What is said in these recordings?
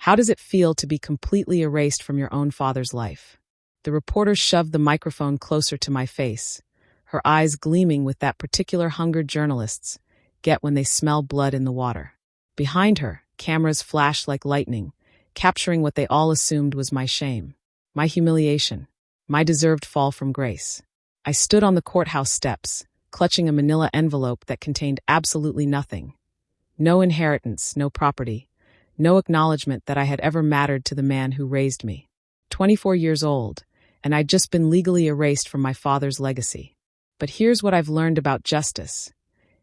How does it feel to be completely erased from your own father's life? The reporter shoved the microphone closer to my face, her eyes gleaming with that particular hunger journalists get when they smell blood in the water. Behind her, cameras flashed like lightning, capturing what they all assumed was my shame, my humiliation, my deserved fall from grace. I stood on the courthouse steps, clutching a manila envelope that contained absolutely nothing. No inheritance, no property, no acknowledgement that I had ever mattered to the man who raised me. 24 years old, and I'd just been legally erased from my father's legacy. But here's what I've learned about justice.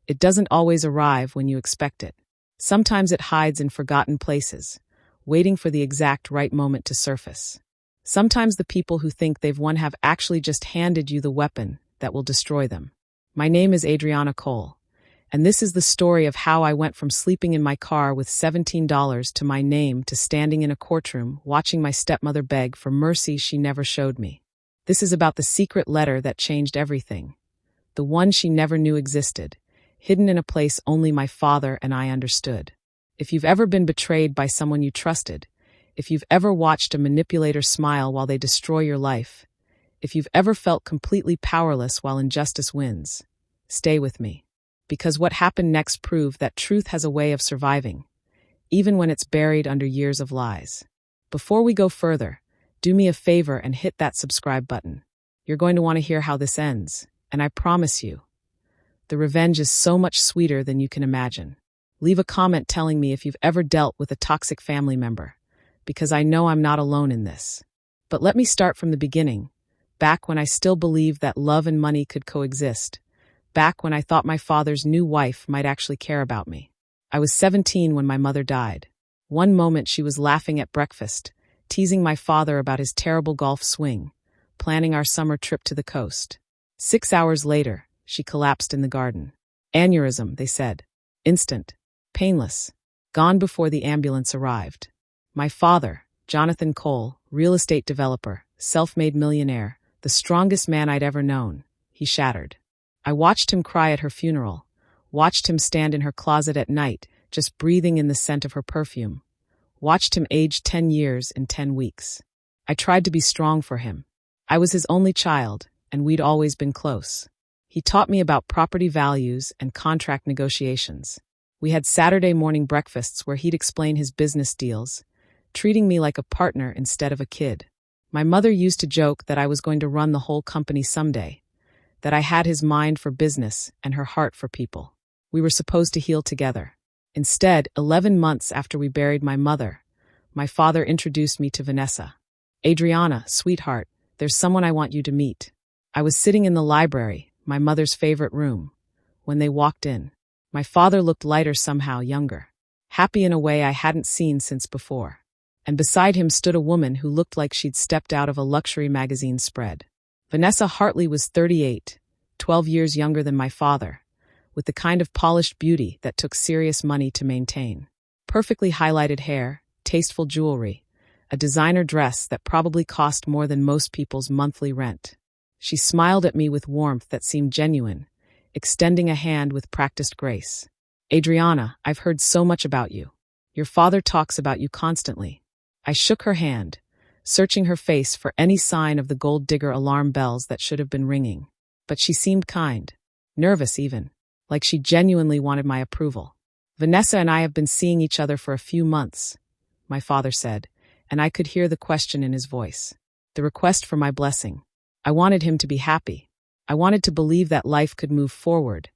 It doesn't always arrive when you expect it. Sometimes it hides in forgotten places, waiting for the exact right moment to surface. Sometimes the people who think they've won have actually just handed you the weapon that will destroy them. My name is Adriana Cole, and this is the story of how I went from sleeping in my car with $17 to my name to standing in a courtroom watching my stepmother beg for mercy she never showed me. This is about the secret letter that changed everything, the one she never knew existed, hidden in a place only my father and I understood. If you've ever been betrayed by someone you trusted, if you've ever watched a manipulator smile while they destroy your life, if you've ever felt completely powerless while injustice wins, stay with me. Because what happened next proved that truth has a way of surviving, even when it's buried under years of lies. Before we go further, do me a favor and hit that subscribe button. You're going to want to hear how this ends, and I promise you, the revenge is so much sweeter than you can imagine. Leave a comment telling me if you've ever dealt with a toxic family member, because I know I'm not alone in this. But let me start from the beginning, back when I still believed that love and money could coexist, back when I thought my father's new wife might actually care about me. I was 17 when my mother died. One moment she was laughing at breakfast, teasing my father about his terrible golf swing, planning our summer trip to the coast. 6 hours later, she collapsed in the garden. Aneurysm, they said. Instant. Painless. Gone before the ambulance arrived. My father, Jonathan Cole, real estate developer, self-made millionaire, the strongest man I'd ever known, he shattered. I watched him cry at her funeral, watched him stand in her closet at night, just breathing in the scent of her perfume, watched him age 10 years in 10 weeks. I tried to be strong for him. I was his only child, and we'd always been close. He taught me about property values and contract negotiations. We had Saturday morning breakfasts where he'd explain his business deals, treating me like a partner instead of a kid. My mother used to joke that I was going to run the whole company someday, that I had his mind for business and her heart for people. We were supposed to heal together. Instead, 11 months after we buried my mother, my father introduced me to Vanessa. Adriana, sweetheart, there's someone I want you to meet. I was sitting in the library, my mother's favorite room, when they walked in. My father looked lighter somehow, younger, happy in a way I hadn't seen since before. And beside him stood a woman who looked like she'd stepped out of a luxury magazine spread. Vanessa Hartley was 38, 12 years younger than my father, with the kind of polished beauty that took serious money to maintain. Perfectly highlighted hair, tasteful jewelry, a designer dress that probably cost more than most people's monthly rent. She smiled at me with warmth that seemed genuine, extending a hand with practiced grace. Adriana, I've heard so much about you. Your father talks about you constantly. I shook her hand, searching her face for any sign of the gold digger alarm bells that should have been ringing. But she seemed kind, nervous even, like she genuinely wanted my approval. Vanessa and I have been seeing each other for a few months, my father said, and I could hear the question in his voice. The request for my blessing. I wanted him to be happy. I wanted to believe that life could move forward,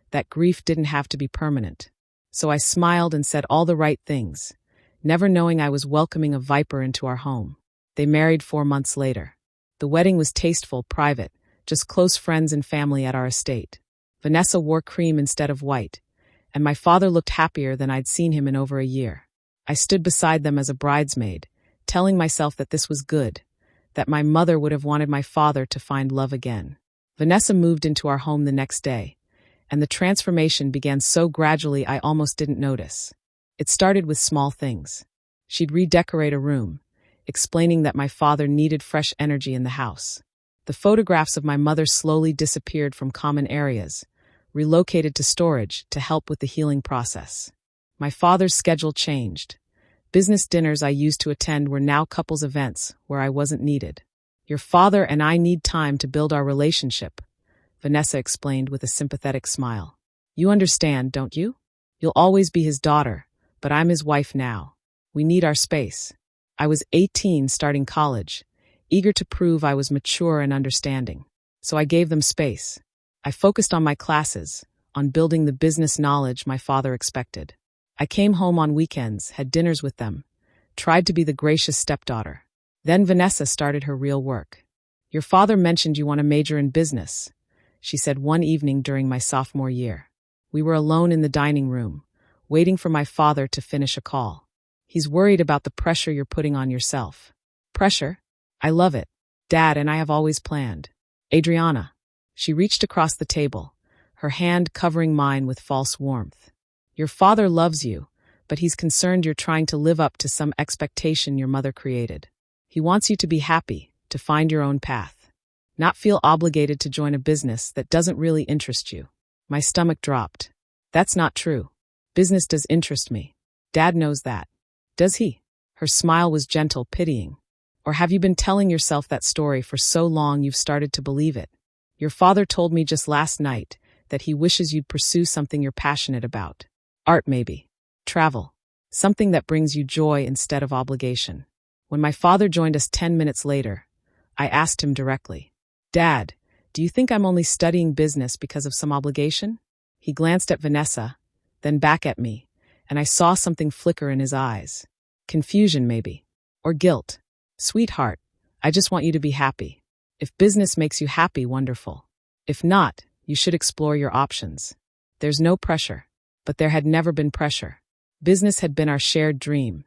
that grief didn't have to be permanent. So I smiled and said all the right things, never knowing I was welcoming a viper into our home. They married 4 months later. The wedding was tasteful, private, just close friends and family at our estate. Vanessa wore cream instead of white, and my father looked happier than I'd seen him in over a year. I stood beside them as a bridesmaid, telling myself that this was good, that my mother would have wanted my father to find love again. Vanessa moved into our home the next day, and the transformation began so gradually I almost didn't notice. It started with small things. She'd redecorate a room, explaining that my father needed fresh energy in the house. The photographs of my mother slowly disappeared from common areas, relocated to storage to help with the healing process. My father's schedule changed. Business dinners I used to attend were now couples events where I wasn't needed. Your father and I need time to build our relationship, Vanessa explained with a sympathetic smile. You understand, don't you? You'll always be his daughter, but I'm his wife now. We need our space. I was 18 starting college, eager to prove I was mature and understanding. So I gave them space. I focused on my classes, on building the business knowledge my father expected. I came home on weekends, had dinners with them, tried to be the gracious stepdaughter. Then Vanessa started her real work. Your father mentioned you want to major in business, she said one evening during my sophomore year. We were alone in the dining room, waiting for my father to finish a call. He's worried about the pressure you're putting on yourself. Pressure? I love it. Dad and I have always planned. Adriana. She reached across the table, her hand covering mine with false warmth. Your father loves you, but he's concerned you're trying to live up to some expectation your mother created. He wants you to be happy, to find your own path, not feel obligated to join a business that doesn't really interest you. My stomach dropped. That's not true. Business does interest me. Dad knows that. Does he? Her smile was gentle, pitying. Or have you been telling yourself that story for so long you've started to believe it? Your father told me just last night that he wishes you'd pursue something you're passionate about. Art maybe. Travel. Something that brings you joy instead of obligation. When my father joined us 10 minutes later, I asked him directly, Dad, do you think I'm only studying business because of some obligation? He glanced at Vanessa, then back at me, and I saw something flicker in his eyes. Confusion maybe. Or guilt. Sweetheart, I just want you to be happy. If business makes you happy, wonderful. If not, you should explore your options. There's no pressure. But there had never been pressure. Business had been our shared dream,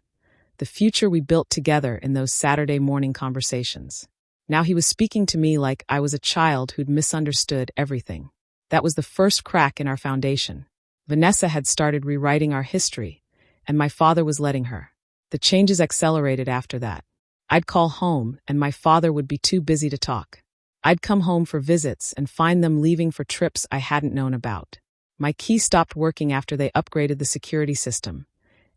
the future we built together in those Saturday morning conversations. Now he was speaking to me like I was a child who'd misunderstood everything. That was the first crack in our foundation. Vanessa had started rewriting our history, and my father was letting her. The changes accelerated after that. I'd call home, and my father would be too busy to talk. I'd come home for visits and find them leaving for trips I hadn't known about. My key stopped working after they upgraded the security system,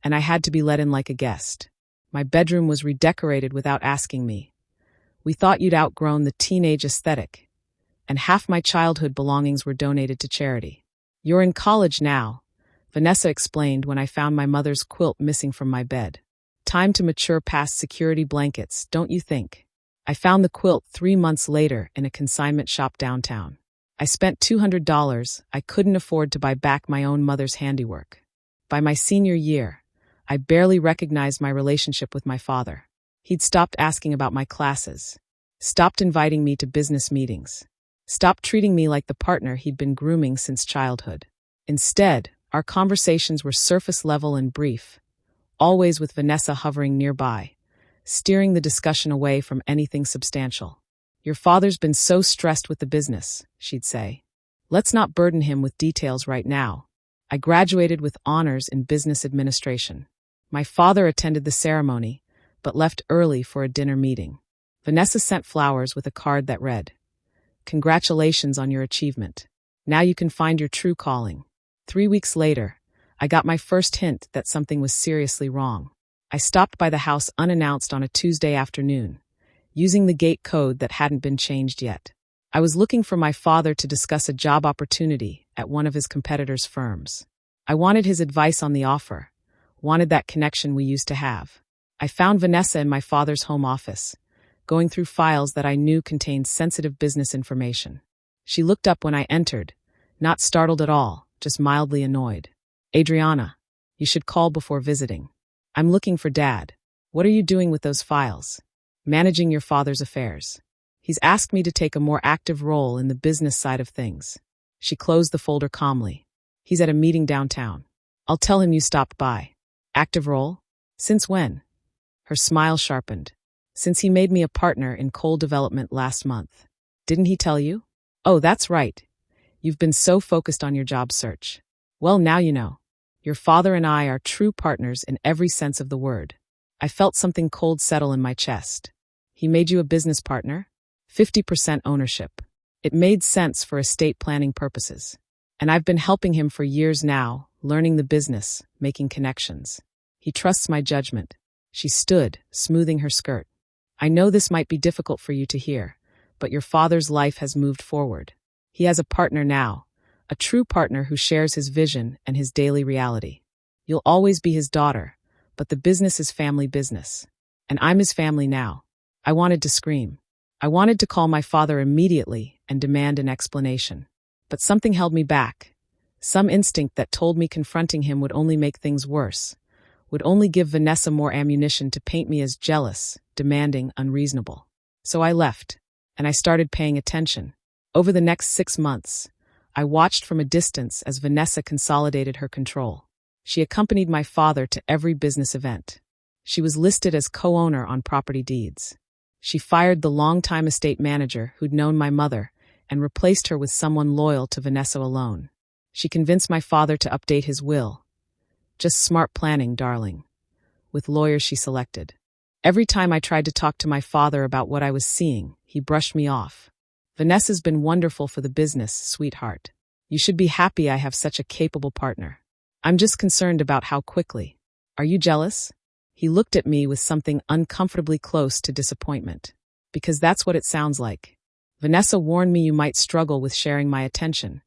and I had to be let in like a guest. My bedroom was redecorated without asking me. We thought you'd outgrown the teenage aesthetic, and half my childhood belongings were donated to charity. You're in college now, Vanessa explained when I found my mother's quilt missing from my bed. Time to mature past security blankets, don't you think? I found the quilt 3 months later in a consignment shop downtown. I spent $200 I couldn't afford to buy back my own mother's handiwork. By my senior year, I barely recognized my relationship with my father. He'd stopped asking about my classes, stopped inviting me to business meetings, stopped treating me like the partner he'd been grooming since childhood. Instead, our conversations were surface level and brief, always with Vanessa hovering nearby, steering the discussion away from anything substantial. Your father's been so stressed with the business, she'd say. Let's not burden him with details right now. I graduated with honors in business administration. My father attended the ceremony, but left early for a dinner meeting. Vanessa sent flowers with a card that read, Congratulations on your achievement. Now you can find your true calling. 3 weeks later, I got my first hint that something was seriously wrong. I stopped by the house unannounced on a Tuesday afternoon, using the gate code that hadn't been changed yet. I was looking for my father to discuss a job opportunity at one of his competitors' firms. I wanted his advice on the offer, wanted that connection we used to have. I found Vanessa in my father's home office, going through files that I knew contained sensitive business information. She looked up when I entered, not startled at all, just mildly annoyed. Adriana, you should call before visiting. I'm looking for Dad. What are you doing with those files? Managing your father's affairs. He's asked me to take a more active role in the business side of things. She closed the folder calmly. He's at a meeting downtown. I'll tell him you stopped by. Active role? Since when? Her smile sharpened. Since he made me a partner in coal development last month. Didn't he tell you? Oh, that's right. You've been so focused on your job search. Well, now you know. Your father and I are true partners in every sense of the word. I felt something cold settle in my chest. He made you a business partner? 50% ownership. It made sense for estate planning purposes. And I've been helping him for years now, learning the business, making connections. He trusts my judgment. She stood, smoothing her skirt. I know this might be difficult for you to hear, but your father's life has moved forward. He has a partner now, a true partner who shares his vision and his daily reality. You'll always be his daughter, but the business is family business. And I'm his family now. I wanted to scream. I wanted to call my father immediately and demand an explanation. But something held me back. Some instinct that told me confronting him would only make things worse, would only give Vanessa more ammunition to paint me as jealous, demanding, unreasonable. So I left, and I started paying attention. Over the next 6 months, I watched from a distance as Vanessa consolidated her control. She accompanied my father to every business event. She was listed as co-owner on property deeds. She fired the longtime estate manager who'd known my mother and replaced her with someone loyal to Vanessa alone. She convinced my father to update his will. Just smart planning, darling. With lawyers she selected. Every time I tried to talk to my father about what I was seeing, he brushed me off. Vanessa's been wonderful for the business, sweetheart. You should be happy I have such a capable partner. I'm just concerned about how quickly. Are you jealous? He looked at me with something uncomfortably close to disappointment. Because that's what it sounds like. Vanessa warned me you might struggle with sharing my attention,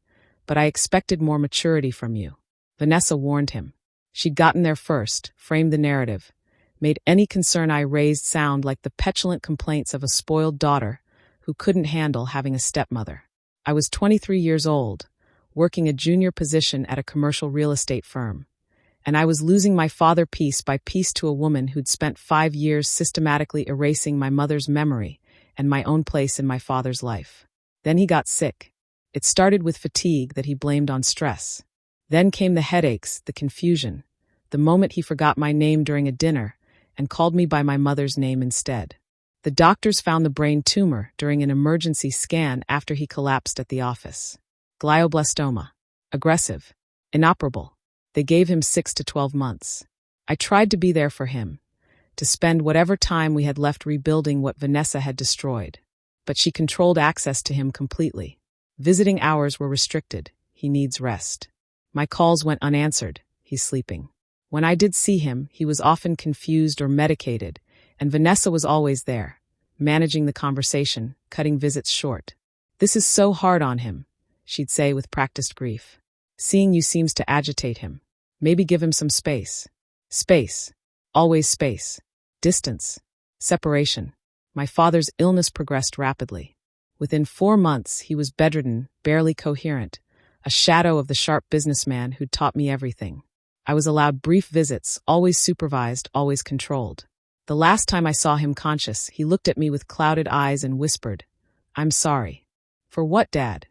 but I expected more maturity from you. Vanessa warned him. She'd gotten there first, framed the narrative, made any concern I raised sound like the petulant complaints of a spoiled daughter who couldn't handle having a stepmother. I was 23 years old, working a junior position at a commercial real estate firm, and I was losing my father piece by piece to a woman who'd spent 5 years systematically erasing my mother's memory and my own place in my father's life. Then he got sick. It started with fatigue that he blamed on stress. Then came the headaches, the confusion, the moment he forgot my name during a dinner and called me by my mother's name instead. The doctors found the brain tumor during an emergency scan after he collapsed at the office. Glioblastoma. Aggressive. Inoperable. They gave him 6 to 12 months. I tried to be there for him, to spend whatever time we had left rebuilding what Vanessa had destroyed. But she controlled access to him completely. Visiting hours were restricted. He needs rest. My calls went unanswered. He's sleeping. When I did see him, he was often confused or medicated, and Vanessa was always there, managing the conversation, cutting visits short. This is so hard on him, she'd say with practiced grief. Seeing you seems to agitate him. Maybe give him some space. Space. Always space. Distance. Separation. My father's illness progressed rapidly. Within 4 months, he was bedridden, barely coherent, a shadow of the sharp businessman who'd taught me everything. I was allowed brief visits, always supervised, always controlled. The last time I saw him conscious, he looked at me with clouded eyes and whispered, "I'm sorry." "For what, Dad?"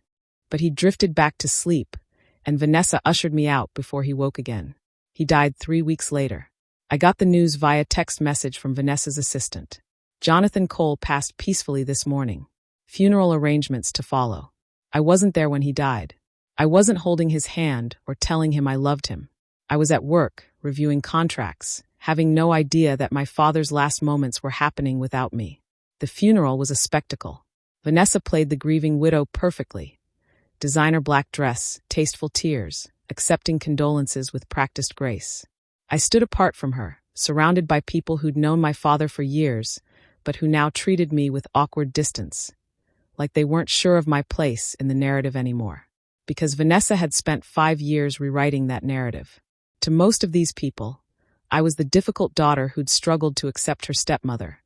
But he drifted back to sleep, and Vanessa ushered me out before he woke again. He died 3 weeks later. I got the news via text message from Vanessa's assistant. Jonathan Cole passed peacefully this morning. Funeral arrangements to follow. I wasn't there when he died. I wasn't holding his hand or telling him I loved him. I was at work, reviewing contracts, having no idea that my father's last moments were happening without me. The funeral was a spectacle. Vanessa played the grieving widow perfectly. Designer black dress, tasteful tears, accepting condolences with practiced grace. I stood apart from her, surrounded by people who'd known my father for years, but who now treated me with awkward distance, like they weren't sure of my place in the narrative anymore. Because Vanessa had spent 5 years rewriting that narrative. To most of these people, I was the difficult daughter who'd struggled to accept her stepmother,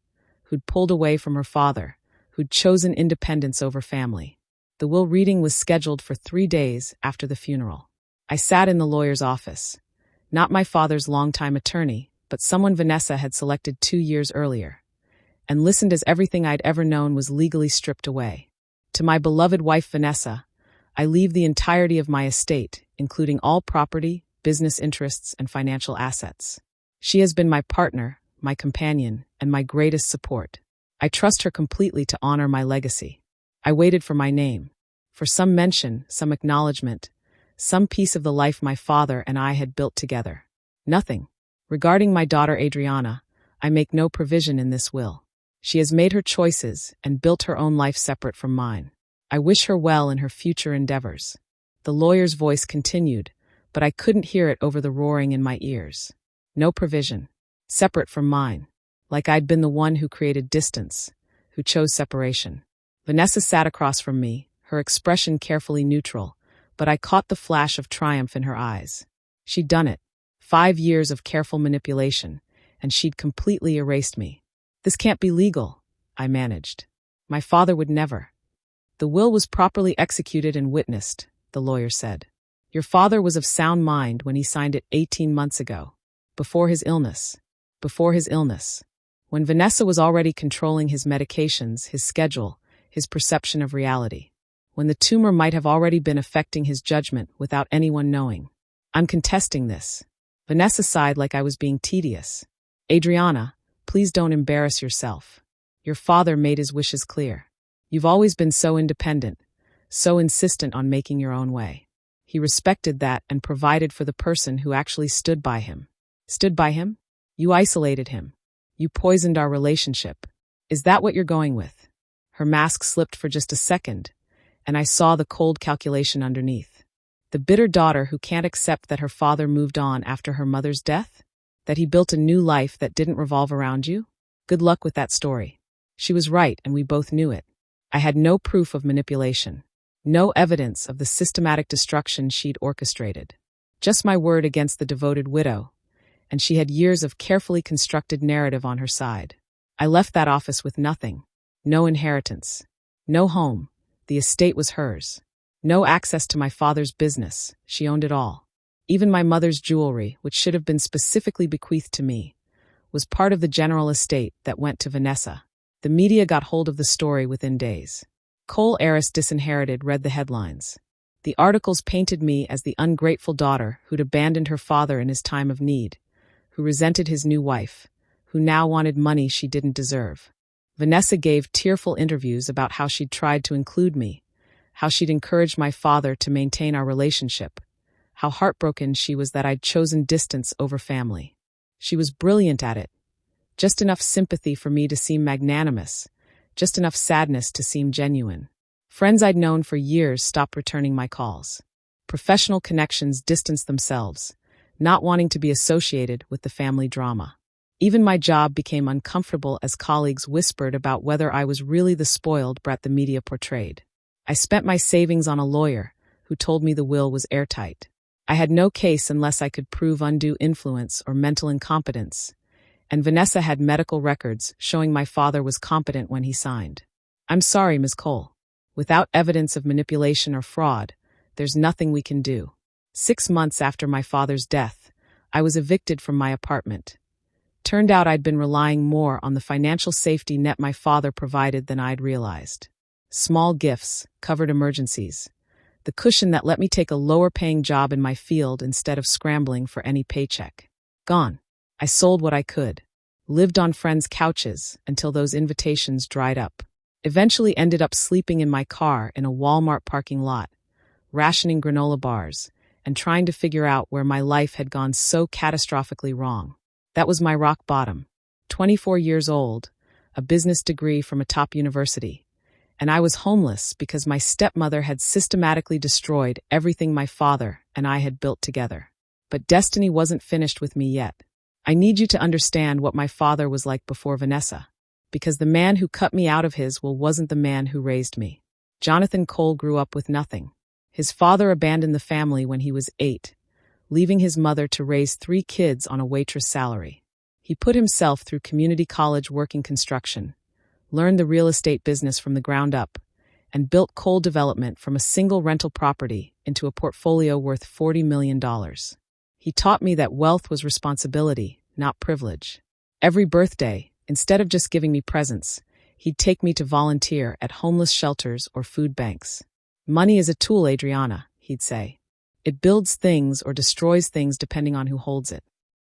who'd pulled away from her father, who'd chosen independence over family. The will reading was scheduled for 3 days after the funeral. I sat in the lawyer's office. Not my father's longtime attorney, but someone Vanessa had selected 2 years earlier, and listened as everything I'd ever known was legally stripped away. To my beloved wife Vanessa, I leave the entirety of my estate, including all property, business interests, and financial assets. She has been my partner, my companion, and my greatest support. I trust her completely to honor my legacy. I waited for my name, for some mention, some acknowledgement, some piece of the life my father and I had built together. Nothing. Regarding my daughter Adriana, I make no provision in this will. She has made her choices and built her own life separate from mine. I wish her well in her future endeavors. The lawyer's voice continued, but I couldn't hear it over the roaring in my ears. No provision. separate from mine, like I'd been the one who created distance, who chose separation. Vanessa sat across from me, her expression carefully neutral, but I caught the flash of triumph in her eyes. She'd done it. 5 years of careful manipulation, and she'd completely erased me. This can't be legal, I managed. My father would never. The will was properly executed and witnessed, the lawyer said. Your father was of sound mind when he signed it 18 months ago. Before his illness. When Vanessa was already controlling his medications, his schedule, his perception of reality. When the tumor might have already been affecting his judgment without anyone knowing. I'm contesting this. Vanessa sighed like I was being tedious. Adriana, please don't embarrass yourself. Your father made his wishes clear. You've always been so independent, so insistent on making your own way. He respected that and provided for the person who actually stood by him. Stood by him? You isolated him. You poisoned our relationship. Is that what you're going with? Her mask slipped for just a second, and I saw the cold calculation underneath. The bitter daughter who can't accept that her father moved on after her mother's death? That he built a new life that didn't revolve around you? Good luck with that story. She was right, and we both knew it. I had no proof of manipulation. No evidence of the systematic destruction she'd orchestrated. Just my word against the devoted widow, and she had years of carefully constructed narrative on her side. I left that office with nothing. No inheritance. No home. The estate was hers. No access to my father's business. She owned it all. Even my mother's jewelry, which should have been specifically bequeathed to me, was part of the general estate that went to Vanessa. The media got hold of the story within days. Cole heiress disinherited read the headlines. The articles painted me as the ungrateful daughter who'd abandoned her father in his time of need, who resented his new wife, who now wanted money she didn't deserve. Vanessa gave tearful interviews about how she'd tried to include me, how she'd encouraged my father to maintain our relationship, how heartbroken she was that I'd chosen distance over family. She was brilliant at it. Just enough sympathy for me to seem magnanimous, just enough sadness to seem genuine. Friends I'd known for years stopped returning my calls. Professional connections distanced themselves, not wanting to be associated with the family drama. Even my job became uncomfortable as colleagues whispered about whether I was really the spoiled brat the media portrayed. I spent my savings on a lawyer who told me the will was airtight. I had no case unless I could prove undue influence or mental incompetence, and Vanessa had medical records showing my father was competent when he signed. I'm sorry, Ms. Cole. Without evidence of manipulation or fraud, there's nothing we can do. 6 months after my father's death, I was evicted from my apartment. Turned out I'd been relying more on the financial safety net my father provided than I'd realized. Small gifts, covered emergencies. The cushion that let me take a lower-paying job in my field instead of scrambling for any paycheck. Gone. I sold what I could. Lived on friends' couches until those invitations dried up. Eventually ended up sleeping in my car in a Walmart parking lot, rationing granola bars, and trying to figure out where my life had gone so catastrophically wrong. That was my rock bottom. 24 years old, a business degree from a top university, and I was homeless because my stepmother had systematically destroyed everything my father and I had built together. But destiny wasn't finished with me yet. I need you to understand what my father was like before Vanessa, because the man who cut me out of his will wasn't the man who raised me. Jonathan Cole grew up with nothing. His father abandoned the family when he was 8, leaving his mother to raise 3 kids on a waitress salary. He put himself through community college working construction, learned the real estate business from the ground up, and built Cole Development from a single rental property into a portfolio worth $40 million. He taught me that wealth was responsibility, not privilege. Every birthday, instead of just giving me presents, he'd take me to volunteer at homeless shelters or food banks. Money is a tool, Adriana, he'd say. It builds things or destroys things depending on who holds it.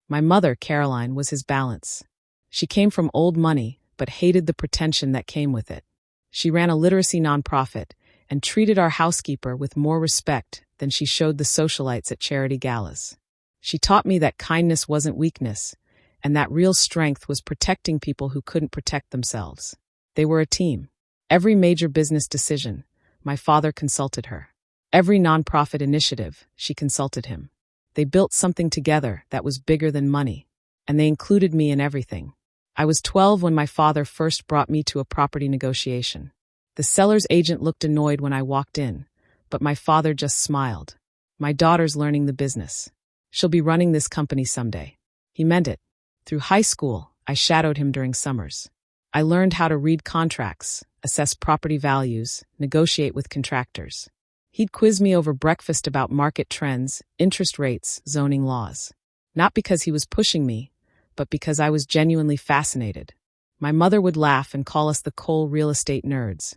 My mother, Caroline, was his balance. She came from old money, but hated the pretension that came with it. She ran a literacy nonprofit and treated our housekeeper with more respect than she showed the socialites at charity galas. She taught me that kindness wasn't weakness, and that real strength was protecting people who couldn't protect themselves. They were a team. Every major business decision, my father consulted her. Every nonprofit initiative, she consulted him. They built something together that was bigger than money. and they included me in everything. I was 12 when my father first brought me to a property negotiation. The seller's agent looked annoyed when I walked in, but my father just smiled. My daughter's learning the business. She'll be running this company someday. He meant it. Through high school, I shadowed him during summers. I learned how to read contracts, assess property values, negotiate with contractors. He'd quiz me over breakfast about market trends, interest rates, zoning laws. Not because he was pushing me, but because I was genuinely fascinated. My mother would laugh and call us the coal real estate nerds,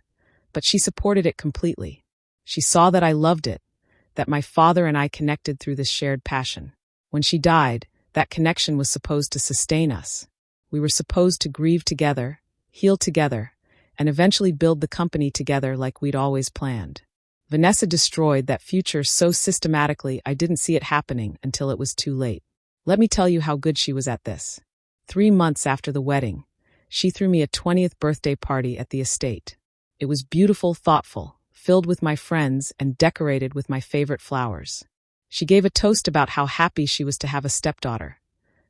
but she supported it completely. She saw that I loved it, that my father and I connected through this shared passion. When she died, that connection was supposed to sustain us. We were supposed to grieve together, heal together, and eventually build the company together like we'd always planned. Vanessa destroyed that future so systematically I didn't see it happening until it was too late. Let me tell you how good she was at this. 3 months after the wedding, she threw me a 20th birthday party at the estate. It was beautiful, thoughtful, filled with my friends and decorated with my favorite flowers. She gave a toast about how happy she was to have a stepdaughter,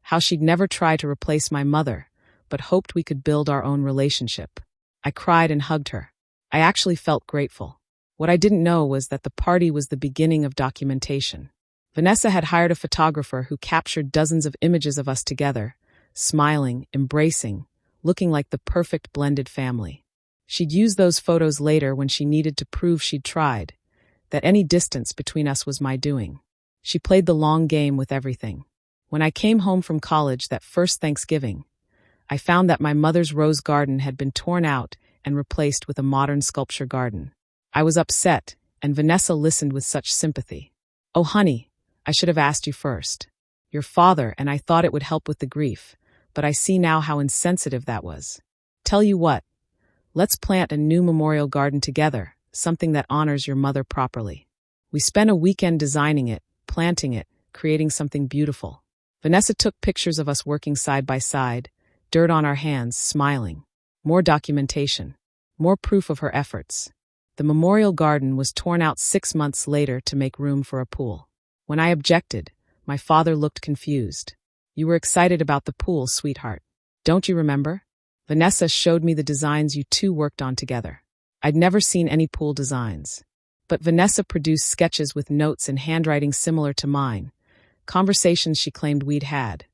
how she'd never try to replace my mother, but hoped we could build our own relationship. I cried and hugged her. I actually felt grateful. What I didn't know was that the party was the beginning of documentation. Vanessa had hired a photographer who captured dozens of images of us together, smiling, embracing, looking like the perfect blended family. She'd use those photos later when she needed to prove she'd tried, that any distance between us was my doing. She played the long game with everything. When I came home from college that first Thanksgiving, I found that my mother's rose garden had been torn out and replaced with a modern sculpture garden. I was upset, and Vanessa listened with such sympathy. "Oh, honey, I should have asked you first. Your father and I thought it would help with the grief, but I see now how insensitive that was. Tell you what, let's plant a new memorial garden together, something that honors your mother properly." We spent a weekend designing it, planting it, creating something beautiful. Vanessa took pictures of us working side by side, dirt on our hands, smiling. More documentation. More proof of her efforts. The memorial garden was torn out 6 months later to make room for a pool. When I objected, my father looked confused. "You were excited about the pool, sweetheart. Don't you remember? Vanessa showed me the designs you two worked on together." I'd never seen any pool designs. But Vanessa produced sketches with notes and handwriting similar to mine, conversations she claimed we'd had.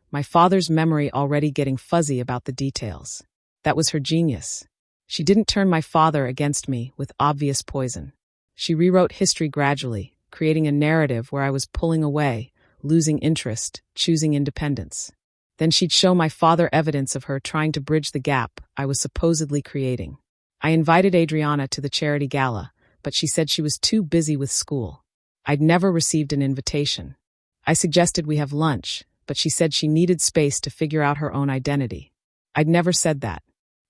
My father's memory already getting fuzzy about the details. That was her genius. She didn't turn my father against me with obvious poison. She rewrote history gradually, creating a narrative where I was pulling away, losing interest, choosing independence. Then she'd show my father evidence of her trying to bridge the gap I was supposedly creating. I invited Adriana to the charity gala, but she said she was too busy with school. I'd never received an invitation. I suggested we have lunch, but she said she needed space to figure out her own identity. I'd never said that.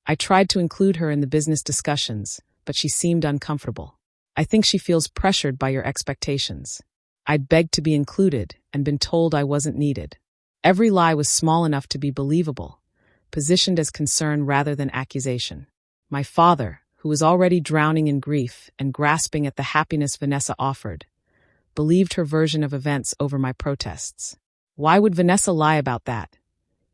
I tried to include her in the business discussions, but she seemed uncomfortable. "I think she feels pressured by your expectations." I'd begged to be included and been told I wasn't needed. Every lie was small enough to be believable, positioned as concern rather than accusation. My father, who was already drowning in grief and grasping at the happiness Vanessa offered, believed her version of events over my protests. "Why would Vanessa lie about that?"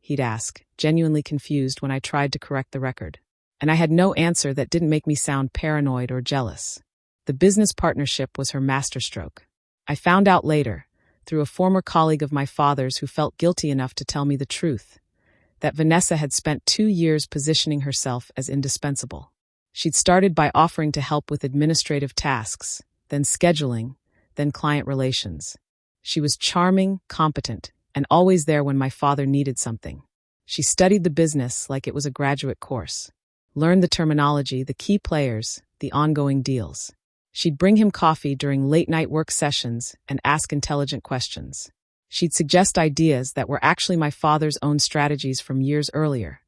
he'd ask, genuinely confused when I tried to correct the record. And I had no answer that didn't make me sound paranoid or jealous. The business partnership was her masterstroke. I found out later, through a former colleague of my father's who felt guilty enough to tell me the truth, that Vanessa had spent 2 years positioning herself as indispensable. She'd started by offering to help with administrative tasks, then scheduling, then client relations. She was charming, competent, and always there when my father needed something. She studied the business like it was a graduate course, learned the terminology, the key players, the ongoing deals. She'd bring him coffee during late-night work sessions and ask intelligent questions. She'd suggest ideas that were actually my father's own strategies from years earlier,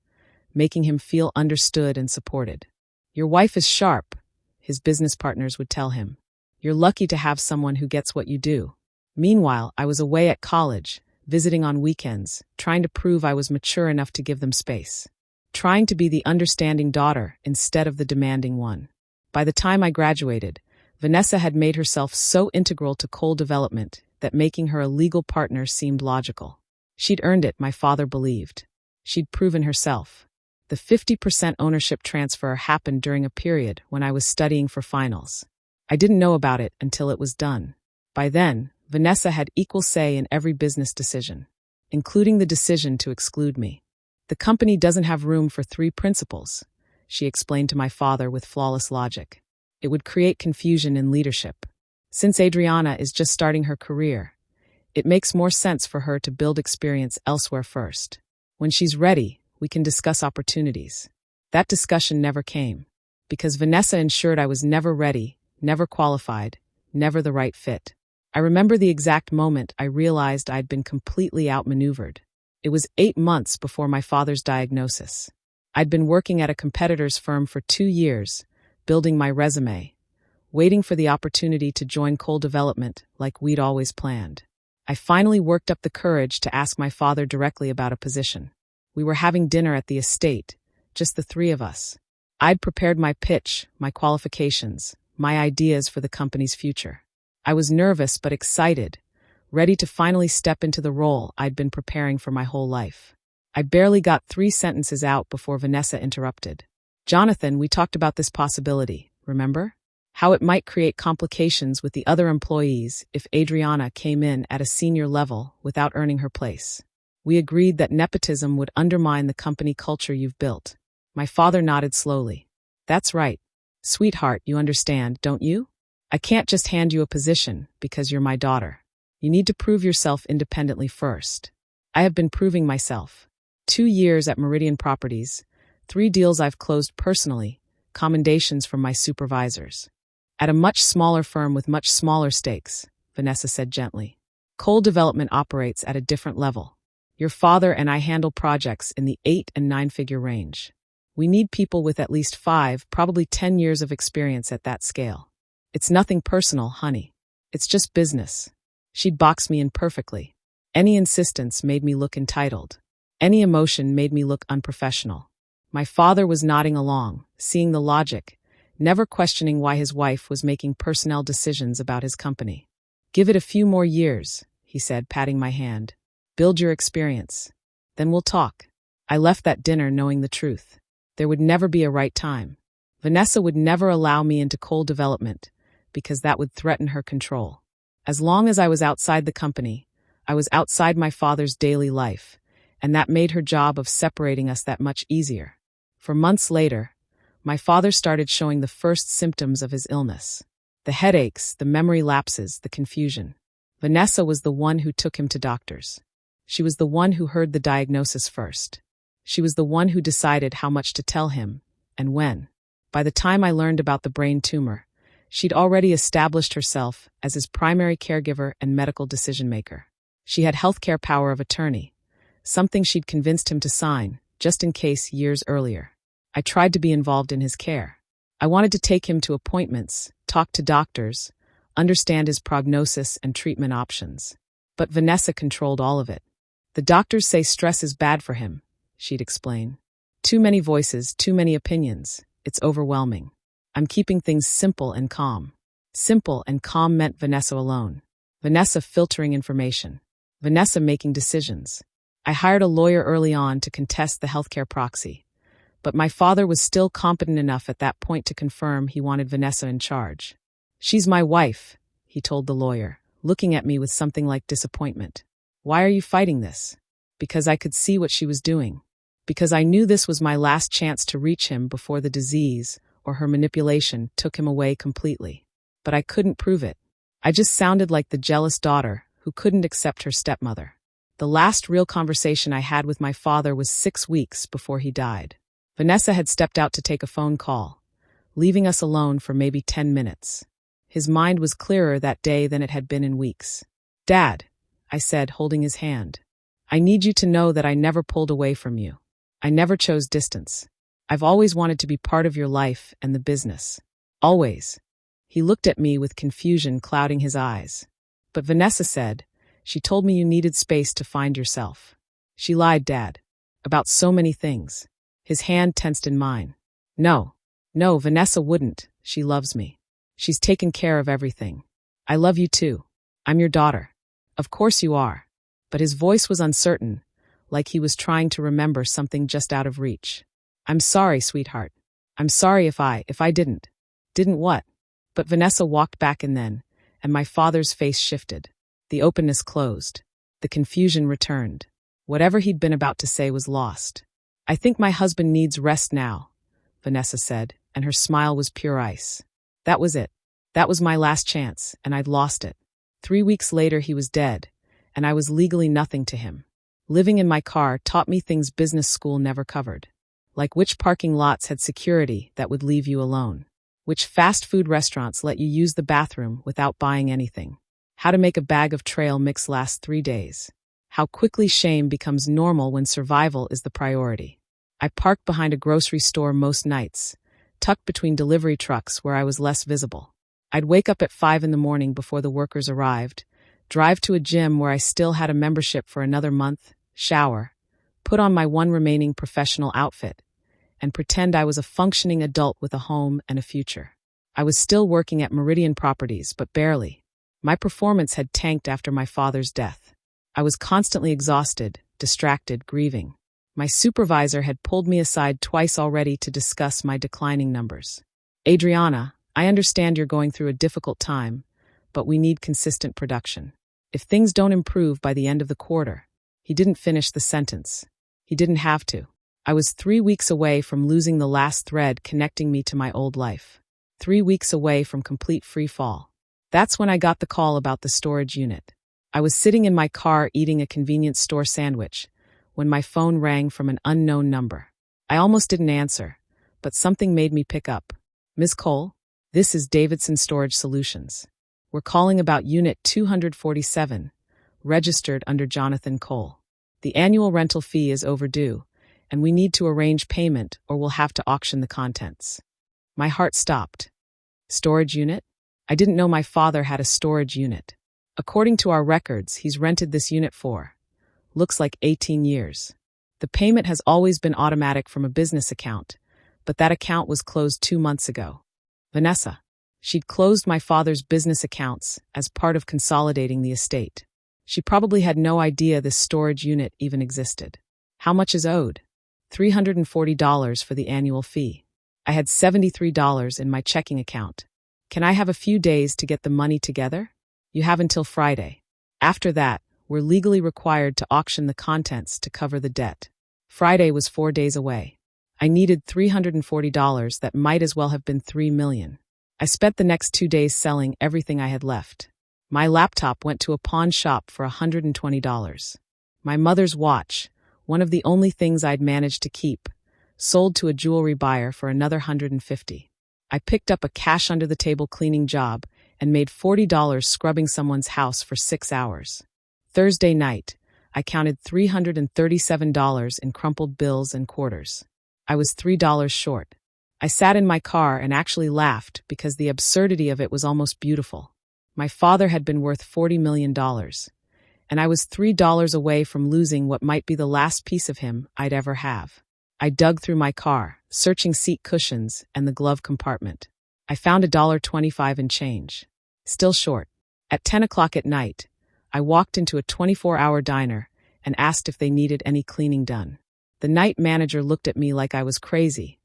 making him feel understood and supported. "Your wife is sharp," his business partners would tell him. "You're lucky to have someone who gets what you do." Meanwhile, I was away at college, visiting on weekends, trying to prove I was mature enough to give them space. Trying to be the understanding daughter instead of the demanding one. By the time I graduated, Vanessa had made herself so integral to coal development that making her a legal partner seemed logical. She'd earned it, my father believed. She'd proven herself. The 50% ownership transfer happened during a period when I was studying for finals. I didn't know about it until it was done. By then, Vanessa had equal say in every business decision, including the decision to exclude me. The company doesn't have room for 3 principals, she explained to my father with flawless logic. It would create confusion in leadership. Since Adriana is just starting her career, it makes more sense for her to build experience elsewhere first. When she's ready, we can discuss opportunities. That discussion never came, because Vanessa ensured I was never ready, never qualified, never the right fit. I remember the exact moment I realized I'd been completely outmaneuvered. It was 8 months before my father's diagnosis. I'd been working at a competitor's firm for 2 years, building my resume, waiting for the opportunity to join coal development like we'd always planned. I finally worked up the courage to ask my father directly about a position. We were having dinner at the estate, just the 3 of us. I'd prepared my pitch, my qualifications, my ideas for the company's future. I was nervous but excited, ready to finally step into the role I'd been preparing for my whole life. I barely got 3 sentences out before Vanessa interrupted. "Jonathan, we talked about this possibility, remember? How it might create complications with the other employees if Adriana came in at a senior level without earning her place. We agreed that nepotism would undermine the company culture you've built." My father nodded slowly. "That's right. Sweetheart, you understand, don't you? I can't just hand you a position because you're my daughter. You need to prove yourself independently first. I have been proving myself. 2 years at Meridian Properties, 3 deals I've closed personally, commendations from my supervisors. At a much smaller firm with much smaller stakes," Vanessa said gently. "Coal development operates at a different level. Your father and I handle projects in the 8 and 9-figure range. We need people with at least 5, probably 10 years of experience at that scale. It's nothing personal, honey. It's just business." She'd boxed me in perfectly. Any insistence made me look entitled. Any emotion made me look unprofessional. My father was nodding along, seeing the logic, never questioning why his wife was making personnel decisions about his company. "Give it a few more years," he said, patting my hand. "Build your experience. Then we'll talk." I left that dinner knowing the truth. There would never be a right time. Vanessa would never allow me into coal development because that would threaten her control. As long as I was outside the company, I was outside my father's daily life, and that made her job of separating us that much easier. For months later, my father started showing the first symptoms of his illness. The headaches, the memory lapses, the confusion. Vanessa was the one who took him to doctors. She was the one who heard the diagnosis first. She was the one who decided how much to tell him, and when. By the time I learned about the brain tumor, she'd already established herself as his primary caregiver and medical decision-maker. She had healthcare power of attorney, something she'd convinced him to sign, just in case years earlier. I tried to be involved in his care. I wanted to take him to appointments, talk to doctors, understand his prognosis and treatment options. But Vanessa controlled all of it. "The doctors say stress is bad for him," she'd explain. "Too many voices, too many opinions. It's overwhelming. I'm keeping things simple and calm." Simple and calm meant Vanessa alone. Vanessa filtering information. Vanessa making decisions. I hired a lawyer early on to contest the healthcare proxy. But my father was still competent enough at that point to confirm he wanted Vanessa in charge. "She's my wife," he told the lawyer, looking at me with something like disappointment. "Why are you fighting this?" "Because I could see what she was doing. Because I knew this was my last chance to reach him before the disease or her manipulation took him away completely. But I couldn't prove it. I just sounded like the jealous daughter who couldn't accept her stepmother. The last real conversation I had with my father was 6 weeks before he died. Vanessa had stepped out to take a phone call, leaving us alone for maybe 10 minutes. His mind was clearer that day than it had been in weeks. "Dad," I said, holding his hand, "I need you to know that I never pulled away from you. I never chose distance. I've always wanted to be part of your life and the business. Always." He looked at me with confusion clouding his eyes. "But Vanessa said, she told me you needed space to find yourself." "She lied, Dad. About so many things." His hand tensed in mine. No, Vanessa wouldn't. She loves me. She's taken care of everything. I love you too. I'm your daughter." "Of course you are." but his voice was uncertain, like he was trying to remember something just out of reach. I'm sorry, sweetheart. I'm sorry if I didn't. Didn't what? But Vanessa walked back and my father's face shifted. The openness closed. The confusion returned. Whatever he'd been about to say was lost. I think my husband needs rest now, Vanessa said, and her smile was pure ice. That was it. That was my last chance, and I'd lost it. 3 weeks later he was dead, and I was legally nothing to him. Living in my car taught me things business school never covered. Like which parking lots had security that would leave you alone. Which fast food restaurants let you use the bathroom without buying anything. How to make a bag of trail mix last 3 days. How quickly shame becomes normal when survival is the priority. I parked behind a grocery store most nights, tucked between delivery trucks where I was less visible. I'd wake up at 5 in the morning before the workers arrived, drive to a gym where I still had a membership for another month, shower, put on my one remaining professional outfit, and pretend I was a functioning adult with a home and a future. I was still working at Meridian Properties, but barely. My performance had tanked after my father's death. I was constantly exhausted, distracted, grieving. My supervisor had pulled me aside twice already to discuss my declining numbers. Adriana, I understand you're going through a difficult time, but we need consistent production. If things don't improve by the end of the quarter. He didn't finish the sentence. He didn't have to. I was 3 weeks away from losing the last thread connecting me to my old life. 3 weeks away from complete free fall. That's when I got the call about the storage unit. I was sitting in my car eating a convenience store sandwich when my phone rang from an unknown number. I almost didn't answer, but something made me pick up. Ms. Cole, this is Davidson Storage Solutions. We're calling about Unit 247, registered under Jonathan Cole. The annual rental fee is overdue, and we need to arrange payment or we'll have to auction the contents. My heart stopped. Storage unit? I didn't know my father had a storage unit. According to our records, he's rented this unit for, looks like 18 years. The payment has always been automatic from a business account, but that account was closed 2 months ago. Vanessa. She'd closed my father's business accounts as part of consolidating the estate. She probably had no idea this storage unit even existed. How much is owed? $340 for the annual fee. I had $73 in my checking account. Can I have a few days to get the money together? You have until Friday. After that, we're legally required to auction the contents to cover the debt. Friday was 4 days away. I needed $340 that might as well have been $3 million. I spent the next 2 days selling everything I had left. My laptop went to a pawn shop for $120. My mother's watch, one of the only things I'd managed to keep, sold to a jewelry buyer for another $150. I picked up a cash-under-the-table cleaning job and made $40 scrubbing someone's house for 6 hours. Thursday night, I counted $337 in crumpled bills and quarters. I was $3 short. I sat in my car and actually laughed because the absurdity of it was almost beautiful. My father had been worth $40 million, and I was $3 away from losing what might be the last piece of him I'd ever have. I dug through my car, searching seat cushions and the glove compartment. I found $1.25 in change. Still short. At 10 o'clock at night, I walked into a 24-hour diner and asked if they needed any cleaning done. The night manager looked at me like I was crazy,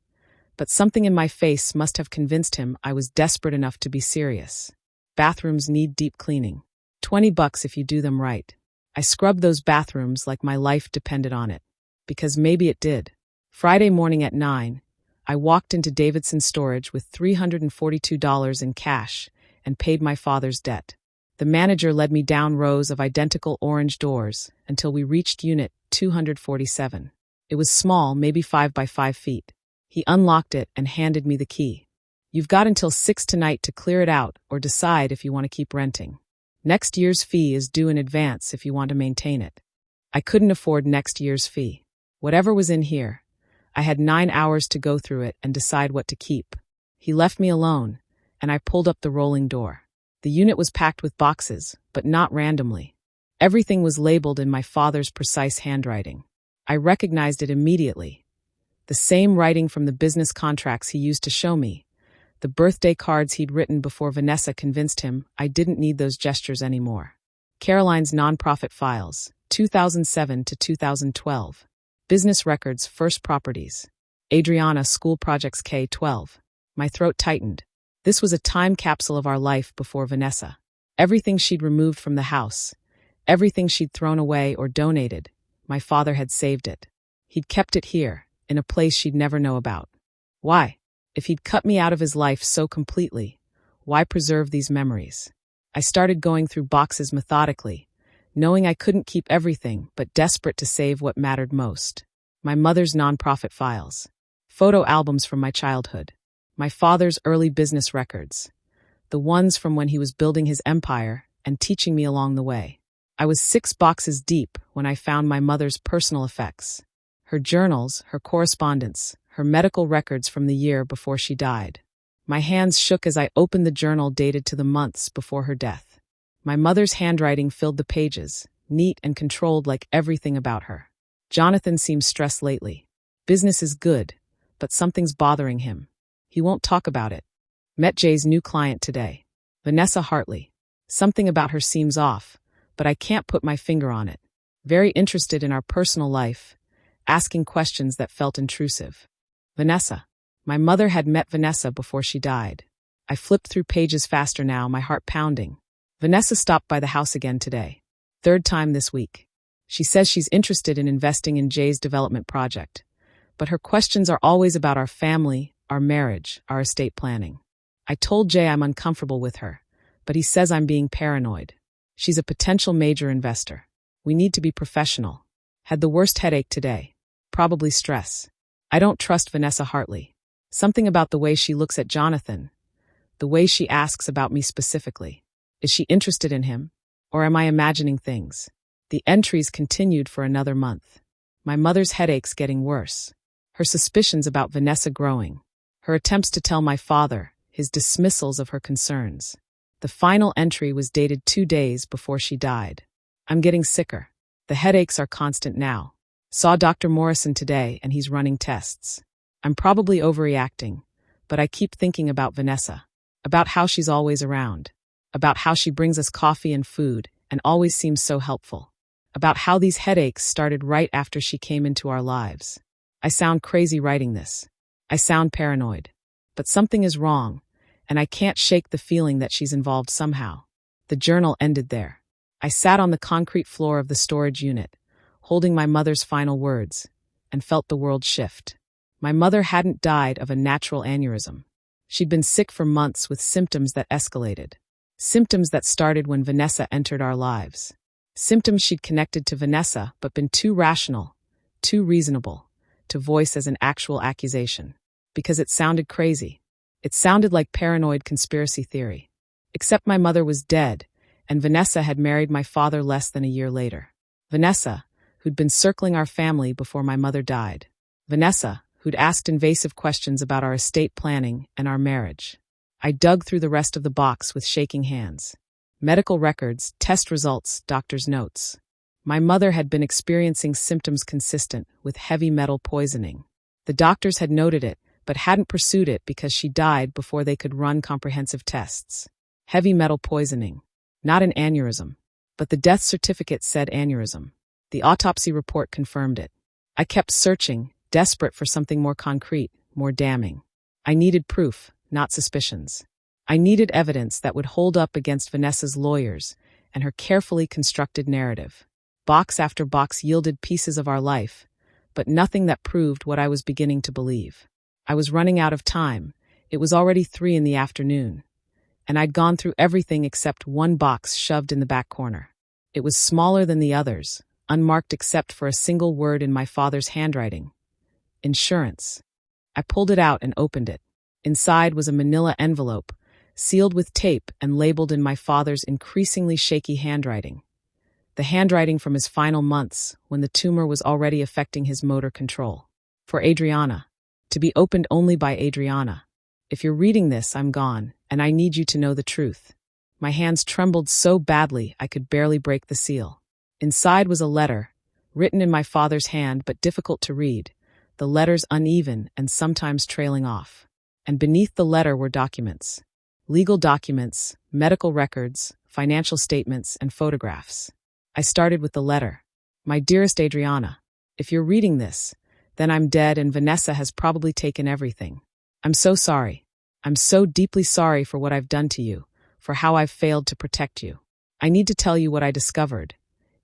but something in my face must have convinced him I was desperate enough to be serious. Bathrooms need deep cleaning. $20 if you do them right. I scrubbed those bathrooms like my life depended on it. Because maybe it did. Friday morning at 9, I walked into Davidson Storage with $342 in cash and paid my father's debt. The manager led me down rows of identical orange doors until we reached Unit 247. It was small, maybe 5 by 5 feet. He unlocked it and handed me the key. You've got until 6 tonight to clear it out or decide if you want to keep renting. Next year's fee is due in advance if you want to maintain it. I couldn't afford next year's fee. Whatever was in here, I had 9 hours to go through it and decide what to keep. He left me alone, and I pulled up the rolling door. The unit was packed with boxes, but not randomly. Everything was labeled in my father's precise handwriting. I recognized it immediately. The same writing from the business contracts he used to show me. The birthday cards he'd written before Vanessa convinced him I didn't need those gestures anymore. Caroline's nonprofit files, 2007 to 2012. Business records, first properties. Adriana, school projects K-12. My throat tightened. This was a time capsule of our life before Vanessa. Everything she'd removed from the house, everything she'd thrown away or donated, my father had saved it. He'd kept it here, in a place she'd never know about. Why? If he'd cut me out of his life so completely, why preserve these memories? I started going through boxes methodically, knowing I couldn't keep everything but desperate to save what mattered most. My mother's nonprofit files, photo albums from my childhood, my father's early business records, the ones from when he was building his empire and teaching me along the way. I was 6 boxes deep when I found my mother's personal effects, her journals, her correspondence, her medical records from the year before she died. My hands shook as I opened the journal dated to the months before her death. My mother's handwriting filled the pages, neat and controlled like everything about her. Jonathan seems stressed lately. Business is good, but something's bothering him. He won't talk about it. Met Jay's new client today. Vanessa Hartley. Something about her seems off, but I can't put my finger on it. Very interested in our personal life, asking questions that felt intrusive. Vanessa. My mother had met Vanessa before she died. I flipped through pages faster now, my heart pounding. Vanessa stopped by the house again today. 3rd time this week. She says she's interested in investing in Jay's development project. But her questions are always about our family, our marriage, our estate planning. I told Jay I'm uncomfortable with her, but he says I'm being paranoid. She's a potential major investor. We need to be professional. Had the worst headache today. Probably stress. I don't trust Vanessa Hartley. Something about the way she looks at Jonathan, the way she asks about me specifically. Is she interested in him? Or am I imagining things? The entries continued for another month. My mother's headaches getting worse. Her suspicions about Vanessa growing. Her attempts to tell my father, his dismissals of her concerns. The final entry was dated 2 days before she died. I'm getting sicker. The headaches are constant now. Saw Dr. Morrison today and he's running tests. I'm probably overreacting, but I keep thinking about Vanessa, about how she's always around, about how she brings us coffee and food and always seems so helpful, about how these headaches started right after she came into our lives. I sound crazy writing this. I sound paranoid. But something is wrong, and I can't shake the feeling that she's involved somehow. The journal ended there. I sat on the concrete floor of the storage unit, holding my mother's final words, and felt the world shift. My mother hadn't died of a natural aneurysm. She'd been sick for months with symptoms that escalated. Symptoms that started when Vanessa entered our lives. Symptoms she'd connected to Vanessa but been too rational, too reasonable, to voice as an actual accusation. Because it sounded crazy. It sounded like paranoid conspiracy theory. Except my mother was dead, and Vanessa had married my father less than a year later. Vanessa, who'd been circling our family before my mother died. Vanessa, who'd asked invasive questions about our estate planning and our marriage. I dug through the rest of the box with shaking hands. Medical records, test results, doctor's notes. My mother had been experiencing symptoms consistent with heavy metal poisoning. The doctors had noted it, but hadn't pursued it because she died before they could run comprehensive tests. Heavy metal poisoning. Not an aneurysm. But the death certificate said aneurysm. The autopsy report confirmed it. I kept searching, desperate for something more concrete, more damning. I needed proof, not suspicions. I needed evidence that would hold up against Vanessa's lawyers and her carefully constructed narrative. Box after box yielded pieces of our life, but nothing that proved what I was beginning to believe. I was running out of time. It was already 3 in the afternoon, and I'd gone through everything except one box shoved in the back corner. It was smaller than the others, unmarked except for a single word in my father's handwriting. Insurance. I pulled it out and opened it. Inside was a manila envelope, sealed with tape and labeled in my father's increasingly shaky handwriting. The handwriting from his final months, when the tumor was already affecting his motor control. For Adriana. To be opened only by Adriana. If you're reading this, I'm gone, and I need you to know the truth. My hands trembled so badly I could barely break the seal. Inside was a letter, written in my father's hand but difficult to read, the letters uneven and sometimes trailing off. And beneath the letter were documents. Legal documents, medical records, financial statements, and photographs. I started with the letter. My dearest Adriana, if you're reading this, then I'm dead and Vanessa has probably taken everything. I'm so sorry. I'm so deeply sorry for what I've done to you, for how I've failed to protect you. I need to tell you what I discovered,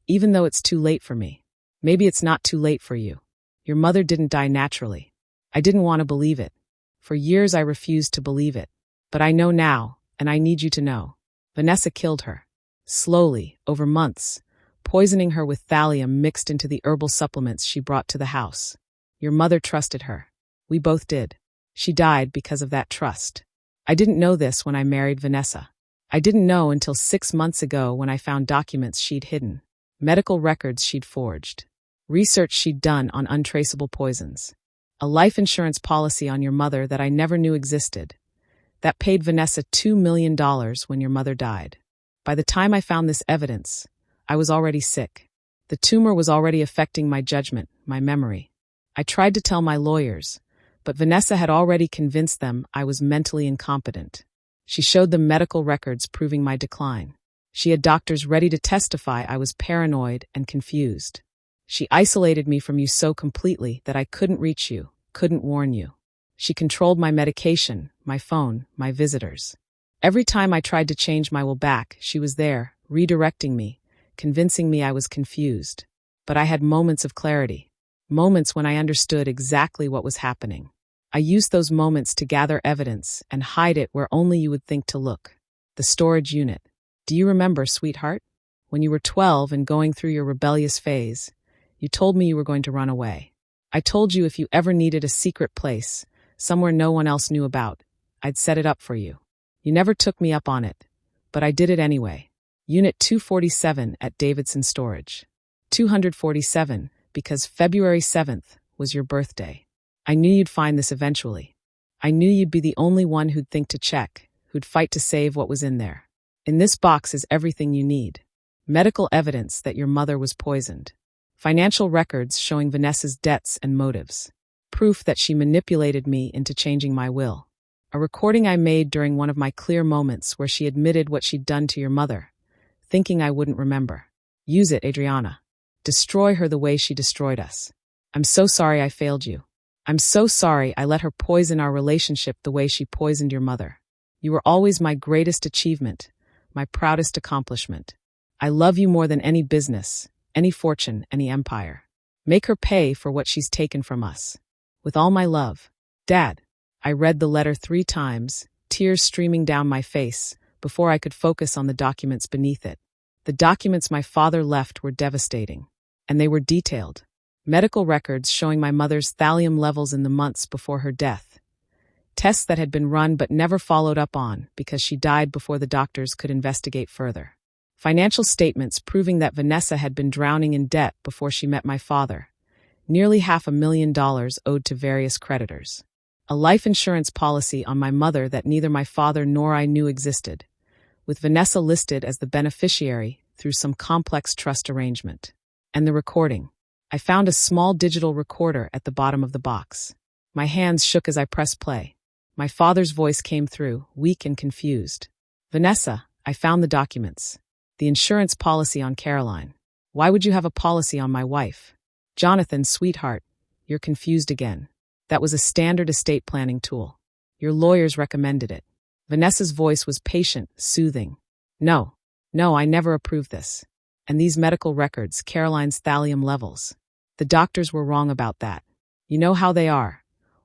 even though it's too late for me. Maybe it's not too late for you. Your mother didn't die naturally. I didn't want to believe it. For years I refused to believe it. But I know now, and I need you to know. Vanessa killed her. Slowly, over months, poisoning her with thallium mixed into the herbal supplements she brought to the house. Your mother trusted her. We both did. She died because of that trust. I didn't know this when I married Vanessa. I didn't know until 6 months ago when I found documents she'd hidden, medical records she'd forged, research she'd done on untraceable poisons, a life insurance policy on your mother that I never knew existed, that paid Vanessa $2 million when your mother died. By the time I found this evidence, I was already sick. The tumor was already affecting my judgment, my memory. I tried to tell my lawyers, but Vanessa had already convinced them I was mentally incompetent. She showed them medical records proving my decline. She had doctors ready to testify I was paranoid and confused. She isolated me from you so completely that I couldn't reach you, couldn't warn you. She controlled my medication, my phone, my visitors. Every time I tried to change my will back, she was there, redirecting me, convincing me I was confused. But I had moments of clarity, moments when I understood exactly what was happening. I used those moments to gather evidence and hide it where only you would think to look. The storage unit. Do you remember, sweetheart? When you were 12 and going through your rebellious phase, you told me you were going to run away. I told you if you ever needed a secret place, somewhere no one else knew about, I'd set it up for you. You never took me up on it, but I did it anyway. Unit 247 at Davidson Storage. 247, because February 7th was your birthday. I knew you'd find this eventually. I knew you'd be the only one who'd think to check, who'd fight to save what was in there. In this box is everything you need. Medical evidence that your mother was poisoned. Financial records showing Vanessa's debts and motives. Proof that she manipulated me into changing my will. A recording I made during one of my clear moments where she admitted what she'd done to your mother, thinking I wouldn't remember. Use it, Adriana. Destroy her the way she destroyed us. I'm so sorry I failed you. I'm so sorry I let her poison our relationship the way she poisoned your mother. You were always my greatest achievement, my proudest accomplishment. I love you more than any business, any fortune, any empire. Make her pay for what she's taken from us. With all my love, Dad. I read the letter 3 times, tears streaming down my face, before I could focus on the documents beneath it. The documents my father left were devastating, and they were detailed. Medical records showing my mother's thallium levels in the months before her death. Tests that had been run but never followed up on because she died before the doctors could investigate further. Financial statements proving that Vanessa had been drowning in debt before she met my father. Nearly $500,000 owed to various creditors. A life insurance policy on my mother that neither my father nor I knew existed, with Vanessa listed as the beneficiary through some complex trust arrangement. And the recording. I found a small digital recorder at the bottom of the box. My hands shook as I pressed play. My father's voice came through, weak and confused. Vanessa, I found the documents. The insurance policy on Caroline. Why would you have a policy on my wife? Jonathan, sweetheart, you're confused again. That was a standard estate planning tool. Your lawyers recommended it. Vanessa's voice was patient, soothing. No, I never approved this. And these medical records, Caroline's thallium levels. The doctors were wrong about that. You know how they are.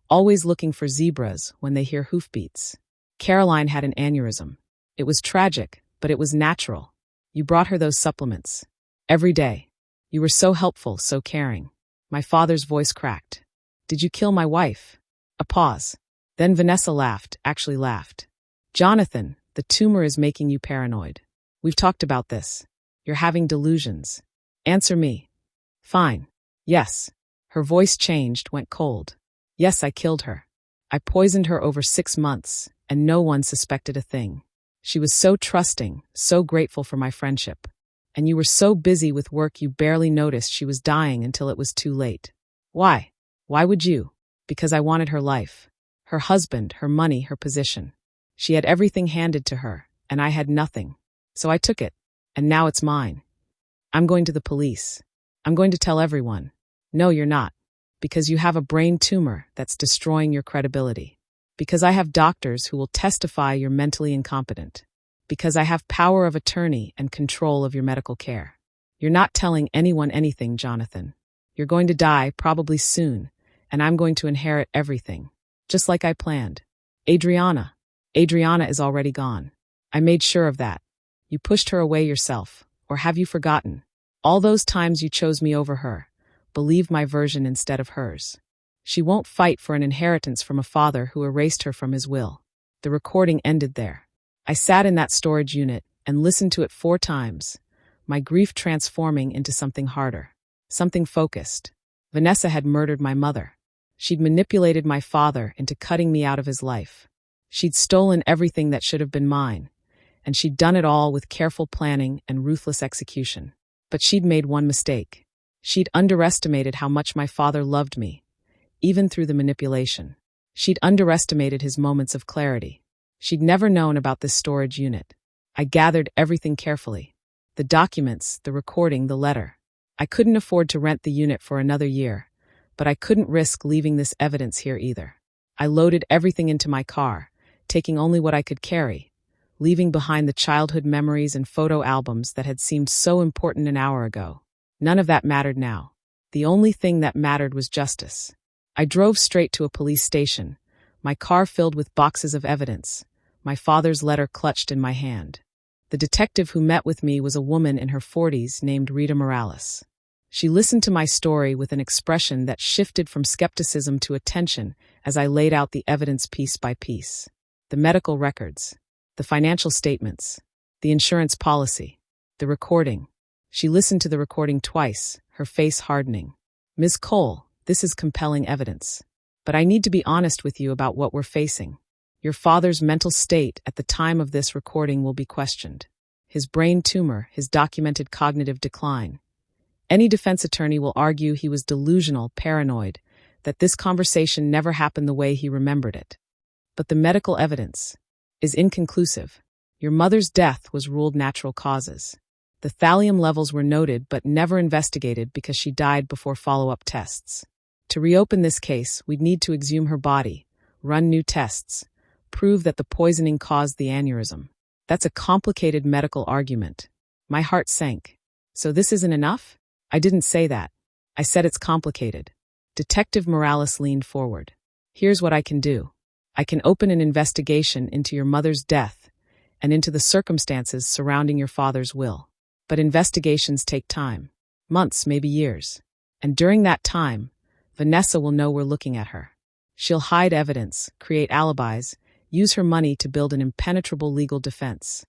Always looking for zebras when they hear hoofbeats. Caroline had an aneurysm. It was tragic, but it was natural. You brought her those supplements. Every day. You were so helpful, so caring. My father's voice cracked. Did you kill my wife? A pause. Then Vanessa laughed, actually laughed. Jonathan, the tumor is making you paranoid. We've talked about this. You're having delusions. Answer me. Fine. Yes. Her voice changed, went cold. Yes, I killed her. I poisoned her over 6 months, and no one suspected a thing. She was so trusting, so grateful for my friendship. And you were so busy with work you barely noticed she was dying until it was too late. Why? Why would you? Because I wanted her life. Her husband, her money, her position. She had everything handed to her, and I had nothing. So I took it. And now it's mine. I'm going to the police. I'm going to tell everyone. No, you're not. Because you have a brain tumor that's destroying your credibility. Because I have doctors who will testify you're mentally incompetent. Because I have power of attorney and control of your medical care. You're not telling anyone anything, Jonathan. You're going to die, probably soon, and I'm going to inherit everything. Just like I planned. Adriana is already gone. I made sure of that. You pushed her away yourself, or have you forgotten? All those times you chose me over her, believed my version instead of hers. She won't fight for an inheritance from a father who erased her from his will. The recording ended there. I sat in that storage unit and listened to it 4 times, my grief transforming into something harder, something focused. Vanessa had murdered my mother. She'd manipulated my father into cutting me out of his life. She'd stolen everything that should have been mine, and she'd done it all with careful planning and ruthless execution. But she'd made one mistake. She'd underestimated how much my father loved me, even through the manipulation. She'd underestimated his moments of clarity. She'd never known about this storage unit. I gathered everything carefully. The documents, the recording, the letter. I couldn't afford to rent the unit for another year, but I couldn't risk leaving this evidence here either. I loaded everything into my car, taking only what I could carry, leaving behind the childhood memories and photo albums that had seemed so important an hour ago. None of that mattered now. The only thing that mattered was justice. I drove straight to a police station, my car filled with boxes of evidence, my father's letter clutched in my hand. The detective who met with me was a woman in her 40s named Rita Morales. She listened to my story with an expression that shifted from skepticism to attention as I laid out the evidence piece by piece. The medical records, the financial statements, the insurance policy, the recording. She listened to the recording twice, her face hardening. Ms. Cole, this is compelling evidence. But I need to be honest with you about what we're facing. Your father's mental state at the time of this recording will be questioned. His brain tumor, his documented cognitive decline. Any defense attorney will argue he was delusional, paranoid, that this conversation never happened the way he remembered it. But the medical evidence is inconclusive. Your mother's death was ruled natural causes. The thallium levels were noted but never investigated because she died before follow-up tests. To reopen this case, we'd need to exhume her body, run new tests, prove that the poisoning caused the aneurysm. That's a complicated medical argument. My heart sank. So this isn't enough? I didn't say that. I said it's complicated. Detective Morales leaned forward. Here's what I can do. I can open an investigation into your mother's death and into the circumstances surrounding your father's will. But investigations take time. Months, maybe years. And during that time, Vanessa will know we're looking at her. She'll hide evidence, create alibis, use her money to build an impenetrable legal defense.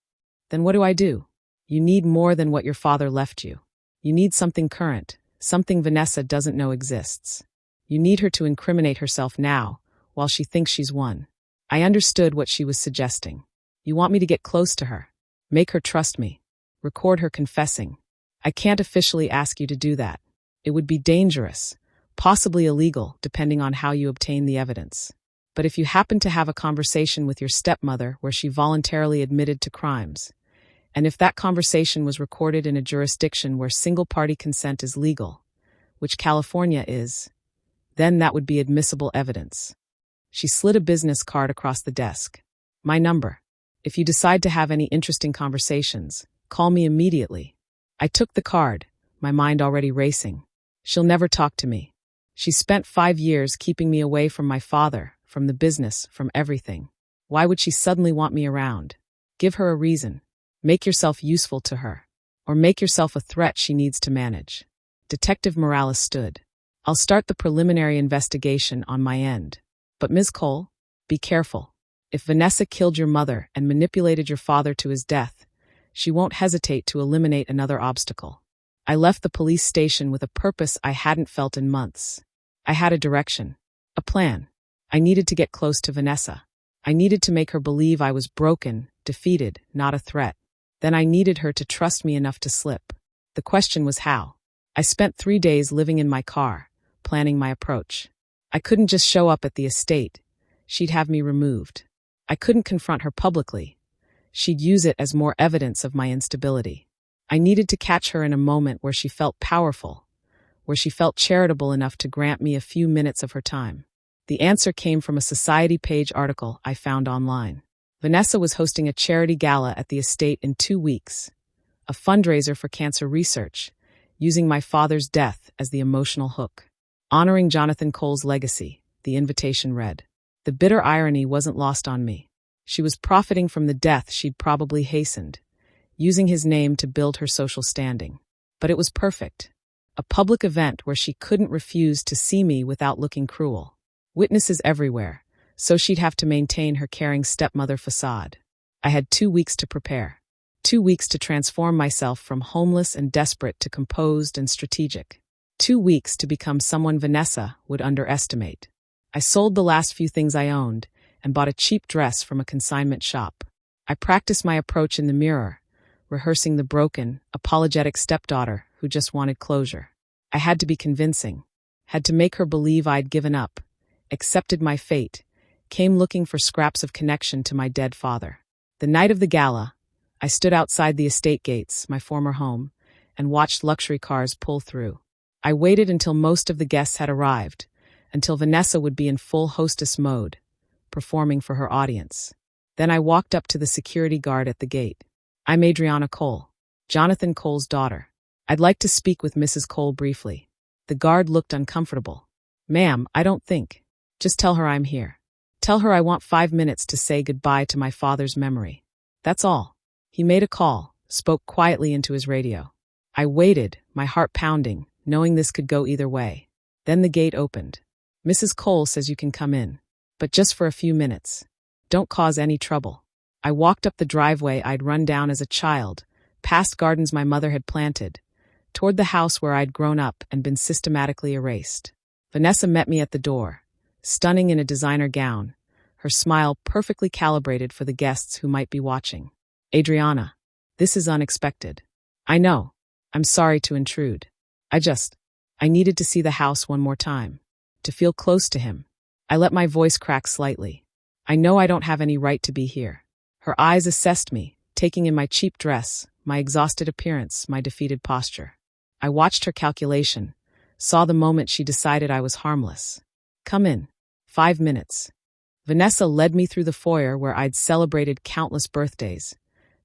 Then what do? You need more than what your father left you. You need something current, something Vanessa doesn't know exists. You need her to incriminate herself now, while she thinks she's won. I understood what she was suggesting. You want me to get close to her, make her trust me, record her confessing. I can't officially ask you to do that. It would be dangerous, possibly illegal, depending on how you obtain the evidence. But if you happen to have a conversation with your stepmother where she voluntarily admitted to crimes, and if that conversation was recorded in a jurisdiction where single-party consent is legal, which California is, then that would be admissible evidence. She slid a business card across the desk. My number. If you decide to have any interesting conversations, call me immediately. I took the card, my mind already racing. She'll never talk to me. She spent 5 years keeping me away from my father, from the business, from everything. Why would she suddenly want me around? Give her a reason. Make yourself useful to her. Or make yourself a threat she needs to manage. Detective Morales stood. I'll start the preliminary investigation on my end. But Ms. Cole, be careful. If Vanessa killed your mother and manipulated your father to his death, she won't hesitate to eliminate another obstacle. I left the police station with a purpose I hadn't felt in months. I had a direction, a plan. I needed to get close to Vanessa. I needed to make her believe I was broken, defeated, not a threat. Then I needed her to trust me enough to slip. The question was how. I spent 3 days living in my car, planning my approach. I couldn't just show up at the estate. She'd have me removed. I couldn't confront her publicly. She'd use it as more evidence of my instability. I needed to catch her in a moment where she felt powerful, where she felt charitable enough to grant me a few minutes of her time. The answer came from a Society page article I found online. Vanessa was hosting a charity gala at the estate in 2 weeks, a fundraiser for cancer research, using my father's death as the emotional hook. Honoring Jonathan Cole's legacy, the invitation read. The bitter irony wasn't lost on me. She was profiting from the death she'd probably hastened, using his name to build her social standing. But it was perfect. A public event where she couldn't refuse to see me without looking cruel. Witnesses everywhere, so she'd have to maintain her caring stepmother facade. I had 2 weeks to prepare. 2 weeks to transform myself from homeless and desperate to composed and strategic. 2 weeks to become someone Vanessa would underestimate. I sold the last few things I owned and bought a cheap dress from a consignment shop. I practiced my approach in the mirror, rehearsing the broken, apologetic stepdaughter who just wanted closure. I had to be convincing, had to make her believe I'd given up, accepted my fate, came looking for scraps of connection to my dead father. The night of the gala, I stood outside the estate gates, my former home, and watched luxury cars pull through. I waited until most of the guests had arrived, until Vanessa would be in full hostess mode, performing for her audience. Then I walked up to the security guard at the gate. I'm Adriana Cole, Jonathan Cole's daughter. I'd like to speak with Mrs. Cole briefly. The guard looked uncomfortable. Ma'am, I don't think. Just tell her I'm here. Tell her I want 5 minutes to say goodbye to my father's memory. That's all. He made a call, spoke quietly into his radio. I waited, my heart pounding, knowing this could go either way. Then the gate opened. Mrs. Cole says you can come in, but just for a few minutes. Don't cause any trouble. I walked up the driveway I'd run down as a child, past gardens my mother had planted, toward the house where I'd grown up and been systematically erased. Vanessa met me at the door, stunning in a designer gown, her smile perfectly calibrated for the guests who might be watching. Adriana, this is unexpected. I know. I'm sorry to intrude. I needed to see the house one more time, to feel close to him. I let my voice crack slightly. I know I don't have any right to be here. Her eyes assessed me, taking in my cheap dress, my exhausted appearance, my defeated posture. I watched her calculation, saw the moment she decided I was harmless. Come in. 5 minutes. Vanessa led me through the foyer where I'd celebrated countless birthdays,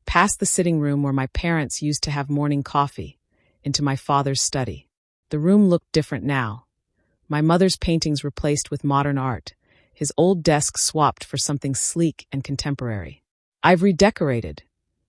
past the sitting room where my parents used to have morning coffee, into my father's study. The room looked different now. My mother's paintings replaced with modern art, his old desk swapped for something sleek and contemporary. I've redecorated,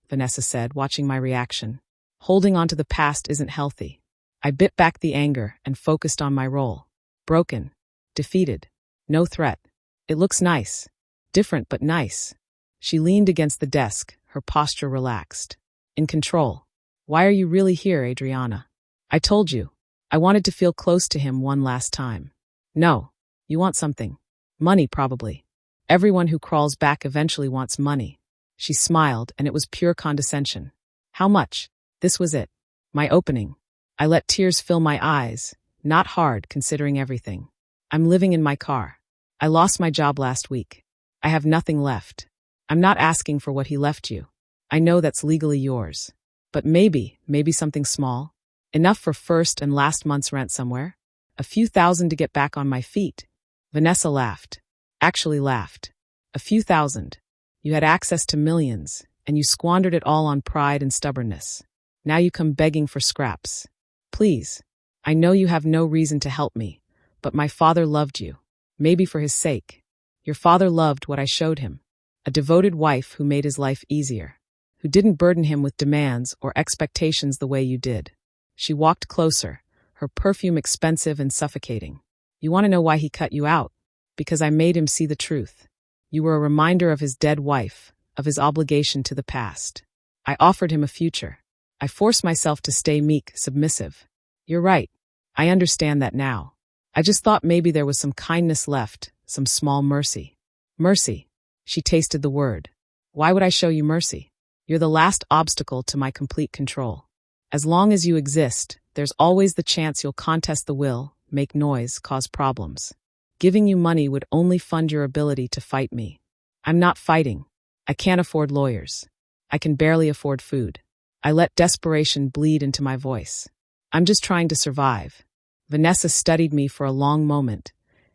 Vanessa said, watching my reaction. Holding on to the past isn't healthy. I bit back the anger and focused on my role. Broken. Defeated. No threat. It looks nice. Different but nice. She leaned against the desk, her posture relaxed. In control. Why are you really here, Adriana? I told you. I wanted to feel close to him one last time. No. You want something. Money, probably. Everyone who crawls back eventually wants money. She smiled, and it was pure condescension. How much? This was it. My opening. I let tears fill my eyes, not hard considering everything. I'm living in my car. I lost my job last week. I have nothing left. I'm not asking for what he left you. I know that's legally yours. But maybe something small. Enough for first and last month's rent somewhere. A few thousand to get back on my feet. Vanessa laughed. Actually laughed. A few thousand. You had access to millions, and you squandered it all on pride and stubbornness. Now you come begging for scraps. Please. I know you have no reason to help me, but my father loved you. Maybe for his sake. Your father loved what I showed him. A devoted wife who made his life easier, who didn't burden him with demands or expectations the way you did. She walked closer, her perfume expensive and suffocating. You want to know why he cut you out? Because I made him see the truth. You were a reminder of his dead wife, of his obligation to the past. I offered him a future. I forced myself to stay meek, submissive. You're right. I understand that now. I just thought maybe there was some kindness left, some small mercy. Mercy. She tasted the word. Why would I show you mercy? You're the last obstacle to my complete control. As long as you exist, there's always the chance you'll contest the will, make noise, cause problems. Giving you money would only fund your ability to fight me. I'm not fighting. I can't afford lawyers. I can barely afford food. I let desperation bleed into my voice. I'm just trying to survive. Vanessa studied me for a long moment,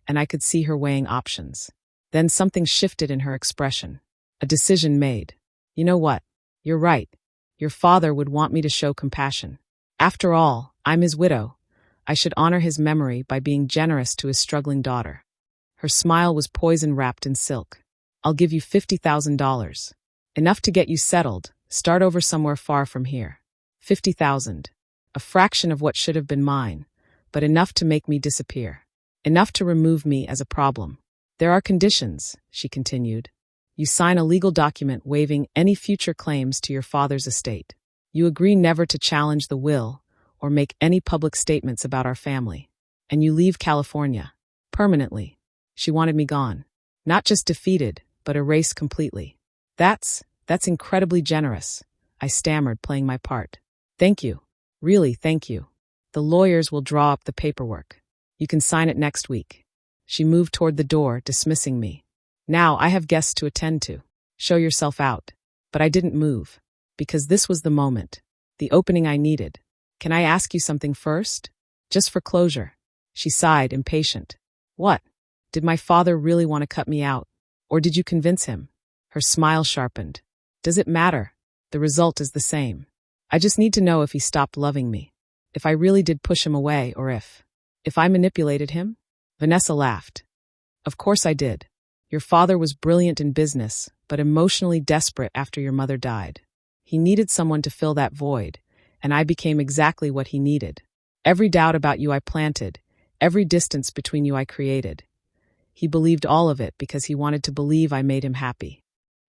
and I could see her weighing options. Then something shifted in her expression. A decision made. You know what? You're right. Your father would want me to show compassion. After all, I'm his widow. I should honor his memory by being generous to his struggling daughter. Her smile was poison wrapped in silk. I'll give you $50,000. Enough to get you settled. Start over somewhere far from here. 50,000. A fraction of what should have been mine, but enough to make me disappear. Enough to remove me as a problem. There are conditions, she continued. You sign a legal document waiving any future claims to your father's estate. You agree never to challenge the will or make any public statements about our family. And you leave California. Permanently. She wanted me gone. Not just defeated, but erased completely. That's incredibly generous, I stammered, playing my part. Thank you. Really, thank you. The lawyers will draw up the paperwork. You can sign it next week. She moved toward the door, dismissing me. Now I have guests to attend to. Show yourself out. But I didn't move. Because this was the moment. The opening I needed. Can I ask you something first? Just for closure. She sighed, impatient. What? Did my father really want to cut me out? Or did you convince him? Her smile sharpened. Does it matter? The result is the same. I just need to know if he stopped loving me. If I really did push him away, or if I manipulated him? Vanessa laughed. Of course I did. Your father was brilliant in business, but emotionally desperate after your mother died. He needed someone to fill that void, and I became exactly what he needed. Every doubt about you I planted, every distance between you I created. He believed all of it because he wanted to believe I made him happy.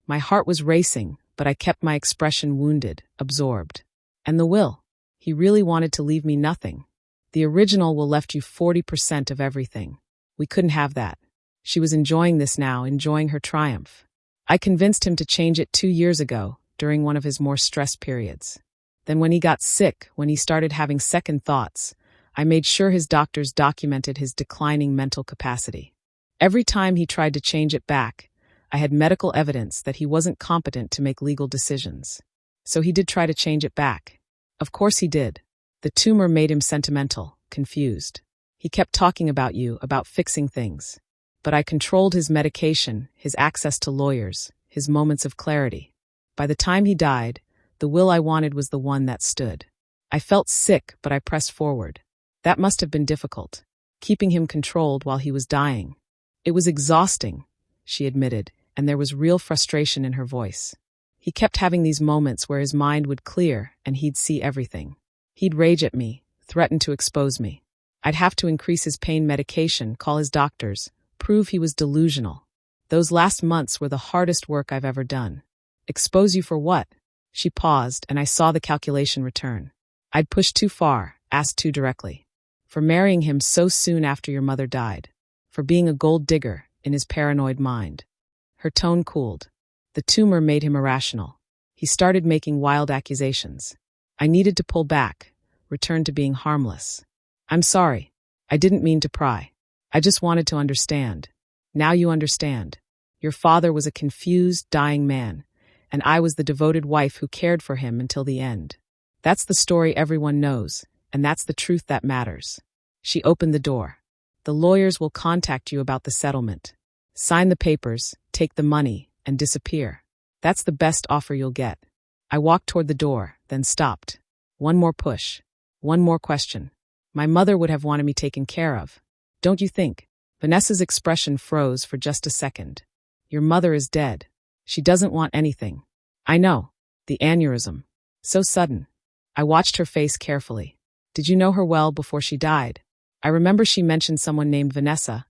My heart was racing, but I kept my expression wounded, absorbed. And the will. He really wanted to leave me nothing. The original will left you 40% of everything. We couldn't have that. She was enjoying this now, enjoying her triumph. I convinced him to change it 2 years ago, during one of his more stressed periods. Then when he got sick, when he started having second thoughts, I made sure his doctors documented his declining mental capacity. Every time he tried to change it back, I had medical evidence that he wasn't competent to make legal decisions. So he did try to change it back. Of course he did. The tumor made him sentimental, confused. He kept talking about you, about fixing things. But I controlled his medication, his access to lawyers, his moments of clarity. By the time he died, the will I wanted was the one that stood. I felt sick, but I pressed forward. That must have been difficult, keeping him controlled while he was dying. It was exhausting, she admitted, and there was real frustration in her voice. He kept having these moments where his mind would clear and he'd see everything. He'd rage at me, threaten to expose me. I'd have to increase his pain medication, call his doctors, prove he was delusional. Those last months were the hardest work I've ever done. Expose you for what? She paused, and I saw the calculation return. I'd pushed too far, asked too directly. For marrying him so soon after your mother died. For being a gold digger in his paranoid mind. Her tone cooled. The tumor made him irrational. He started making wild accusations. I needed to pull back, return to being harmless. I'm sorry. I didn't mean to pry. I just wanted to understand. Now you understand. Your father was a confused, dying man, and I was the devoted wife who cared for him until the end. That's the story everyone knows, and that's the truth that matters. She opened the door. The lawyers will contact you about the settlement. Sign the papers, take the money, and disappear. That's the best offer you'll get. I walked toward the door, then stopped. One more push. One more question. My mother would have wanted me taken care of. Don't you think? Vanessa's expression froze for just a second. Your mother is dead. She doesn't want anything. I know. The aneurysm. So sudden. I watched her face carefully. Did you know her well before she died? I remember she mentioned someone named Vanessa,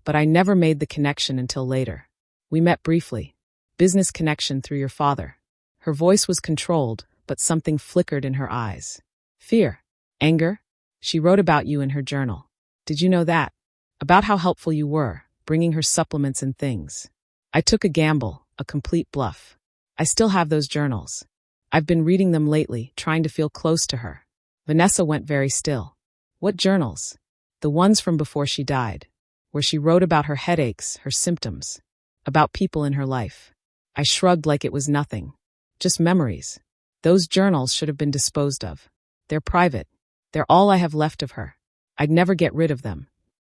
but I never made the connection until later. We met briefly. Business connection through your father. Her voice was controlled, but something flickered in her eyes. Fear. Anger. She wrote about you in her journal. Did you know that? About how helpful you were, bringing her supplements and things. I took a gamble, a complete bluff. I still have those journals. I've been reading them lately, trying to feel close to her. Vanessa went very still. What journals? The ones from before she died, where she wrote about her headaches, her symptoms, about people in her life. I shrugged like it was nothing. Just memories. Those journals should have been disposed of. They're private. They're all I have left of her. I'd never get rid of them.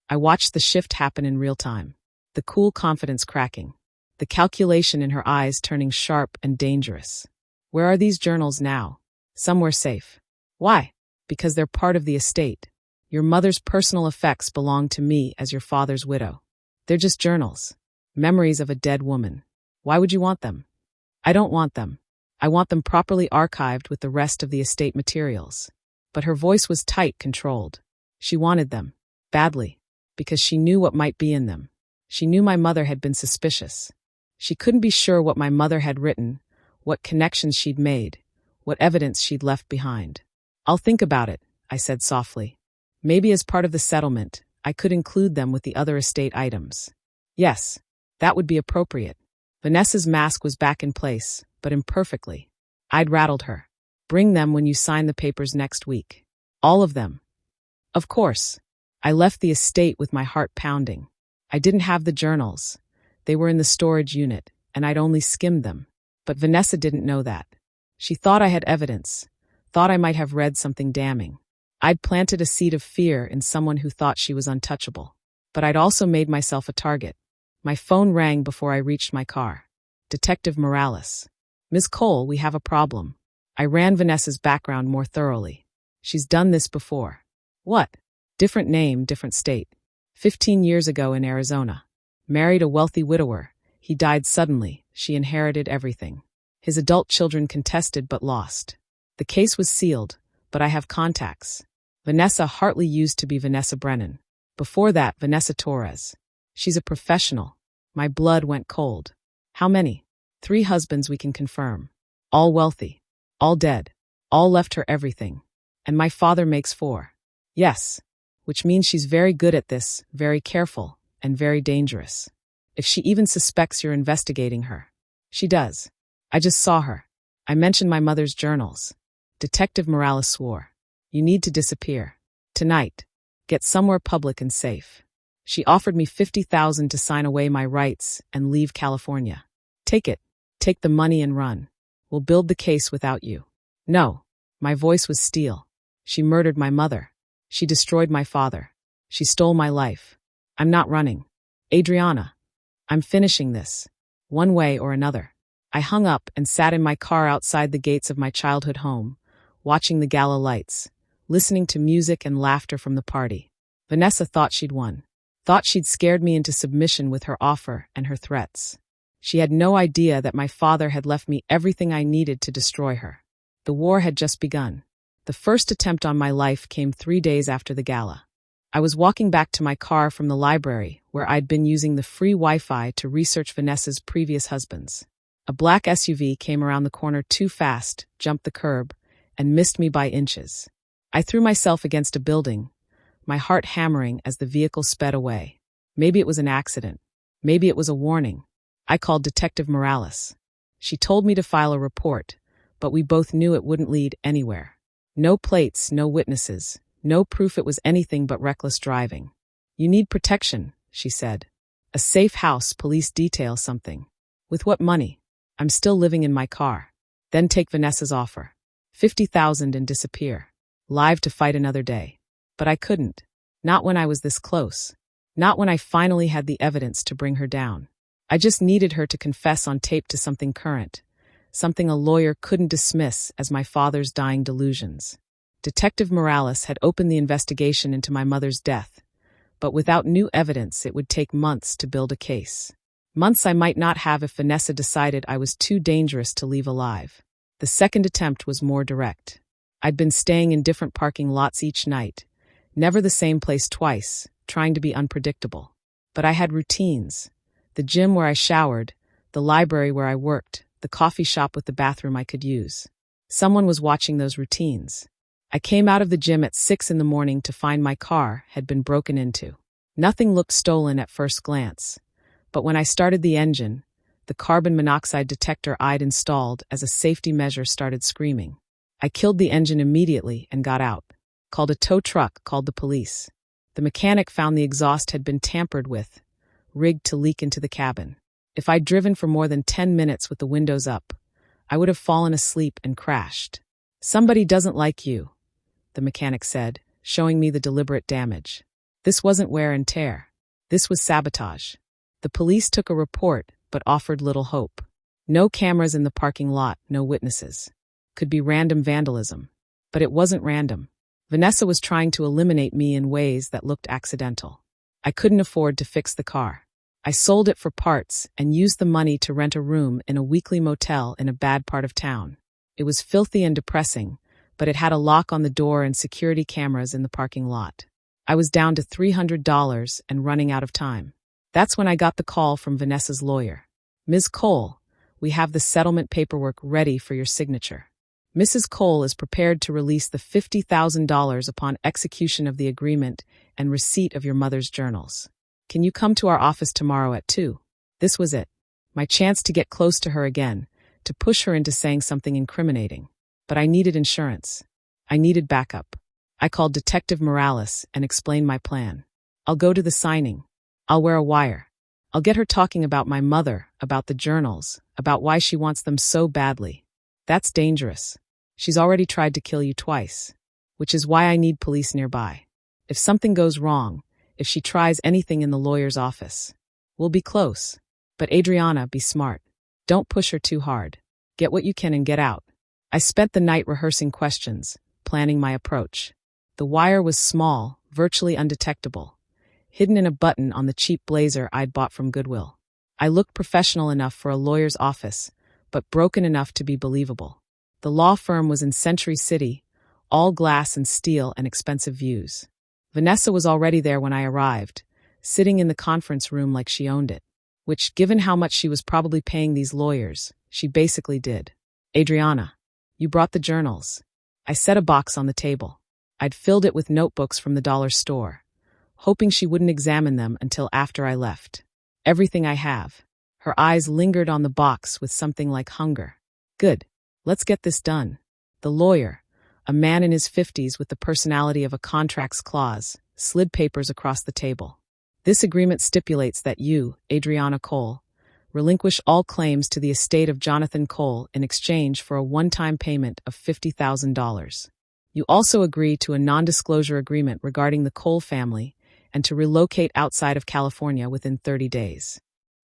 I watched the shift happen in real time. The cool confidence cracking. The calculation in her eyes turning sharp and dangerous. Where are these journals now? Somewhere safe. Why? Because they're part of the estate. Your mother's personal effects belong to me as your father's widow. They're just journals. Memories of a dead woman. Why would you want them? I don't want them. I want them properly archived with the rest of the estate materials. But her voice was tight, controlled. She wanted them. Badly. Because she knew what might be in them. She knew my mother had been suspicious. She couldn't be sure what my mother had written, what connections she'd made, what evidence she'd left behind. I'll think about it, I said softly. Maybe as part of the settlement, I could include them with the other estate items. Yes, that would be appropriate. Vanessa's mask was back in place, but imperfectly. I'd rattled her. Bring them when you sign the papers next week. All of them. Of course. I left the estate with my heart pounding. I didn't have the journals. They were in the storage unit, and I'd only skimmed them. But Vanessa didn't know that. She thought I had evidence, thought I might have read something damning. I'd planted a seed of fear in someone who thought she was untouchable. But I'd also made myself a target. My phone rang before I reached my car. Detective Morales. Ms. Cole, we have a problem. I ran Vanessa's background more thoroughly. She's done this before. What? Different name, different state. 15 years ago in Arizona. Married a wealthy widower. He died suddenly. She inherited everything. His adult children contested but lost. The case was sealed, but I have contacts. Vanessa Hartley used to be Vanessa Brennan. Before that, Vanessa Torres. She's a professional. My blood went cold. How many? 3 husbands we can confirm. All wealthy. All dead. All left her everything. And my father makes 4. Yes. Which means she's very good at this, very careful, and very dangerous. If she even suspects you're investigating her. She does. I just saw her. I mentioned my mother's journals. Detective Morales swore. You need to disappear. Tonight. Get somewhere public and safe. She offered me $50,000 to sign away my rights and leave California. Take it. Take the money and run. We'll build the case without you. No. My voice was steel. She murdered my mother. She destroyed my father. She stole my life. I'm not running. Adriana. I'm finishing this. One way or another. I hung up and sat in my car outside the gates of my childhood home, watching the gala lights, listening to music and laughter from the party. Vanessa thought she'd won. Thought she'd scared me into submission with her offer and her threats. She had no idea that my father had left me everything I needed to destroy her. The war had just begun. The first attempt on my life came 3 days after the gala. I was walking back to my car from the library, where I'd been using the free Wi-Fi to research Vanessa's previous husbands. A black SUV came around the corner too fast, jumped the curb, and missed me by inches. I threw myself against a building, my heart hammering as the vehicle sped away. Maybe it was an accident. Maybe it was a warning. I called Detective Morales. She told me to file a report, but we both knew it wouldn't lead anywhere. No plates, no witnesses, no proof it was anything but reckless driving. You need protection, she said. A safe house, police detail, something. With what money? I'm still living in my car. Then take Vanessa's offer. $50,000 and disappear. Live to fight another day. But I couldn't. Not when I was this close. Not when I finally had the evidence to bring her down. I just needed her to confess on tape to something current. Something a lawyer couldn't dismiss as my father's dying delusions. Detective Morales had opened the investigation into my mother's death, but without new evidence it would take months to build a case. Months I might not have if Vanessa decided I was too dangerous to leave alive. The second attempt was more direct. I'd been staying in different parking lots each night, never the same place twice, trying to be unpredictable. But I had routines. The gym where I showered, the library where I worked, the coffee shop with the bathroom I could use. Someone was watching those routines. I came out of the gym at 6 in the morning to find my car had been broken into. Nothing looked stolen at first glance, but when I started the engine, the carbon monoxide detector I'd installed as a safety measure started screaming. I killed the engine immediately and got out. Called a tow truck, called the police. The mechanic found the exhaust had been tampered with, rigged to leak into the cabin. If I'd driven for more than 10 minutes with the windows up, I would have fallen asleep and crashed. Somebody doesn't like you, the mechanic said, showing me the deliberate damage. This wasn't wear and tear. This was sabotage. The police took a report, but offered little hope. No cameras in the parking lot, no witnesses. Could be random vandalism. But it wasn't random. Vanessa was trying to eliminate me in ways that looked accidental. I couldn't afford to fix the car. I sold it for parts and used the money to rent a room in a weekly motel in a bad part of town. It was filthy and depressing, but it had a lock on the door and security cameras in the parking lot. I was down to $300 and running out of time. That's when I got the call from Vanessa's lawyer. "Ms. Cole, we have the settlement paperwork ready for your signature. Mrs. Cole is prepared to release the $50,000 upon execution of the agreement and receipt of your mother's journals. Can you come to our office tomorrow at 2? This was it. My chance to get close to her again, to push her into saying something incriminating. But I needed insurance. I needed backup. I called Detective Morales and explained my plan. I'll go to the signing. I'll wear a wire. I'll get her talking about my mother, about the journals, about why she wants them so badly. That's dangerous. She's already tried to kill you twice, which is why I need police nearby. If something goes wrong, if she tries anything in the lawyer's office, we'll be close. But Adriana, be smart. Don't push her too hard. Get what you can and get out." I spent the night rehearsing questions, planning my approach. The wire was small, virtually undetectable, hidden in a button on the cheap blazer I'd bought from Goodwill. I looked professional enough for a lawyer's office, but broken enough to be believable. The law firm was in Century City, all glass and steel and expensive views. Vanessa was already there when I arrived, sitting in the conference room like she owned it, which, given how much she was probably paying these lawyers, she basically did. "Adriana, you brought the journals." I set a box on the table. I'd filled it with notebooks from the dollar store, hoping she wouldn't examine them until after I left. "Everything I have." Her eyes lingered on the box with something like hunger. "Good. Let's get this done." The lawyer, a man in his 50s with the personality of a contracts clause, slid papers across the table. "This agreement stipulates that you, Adriana Cole, relinquish all claims to the estate of Jonathan Cole in exchange for a one-time payment of $50,000. You also agree to a non-disclosure agreement regarding the Cole family and to relocate outside of California within 30 days.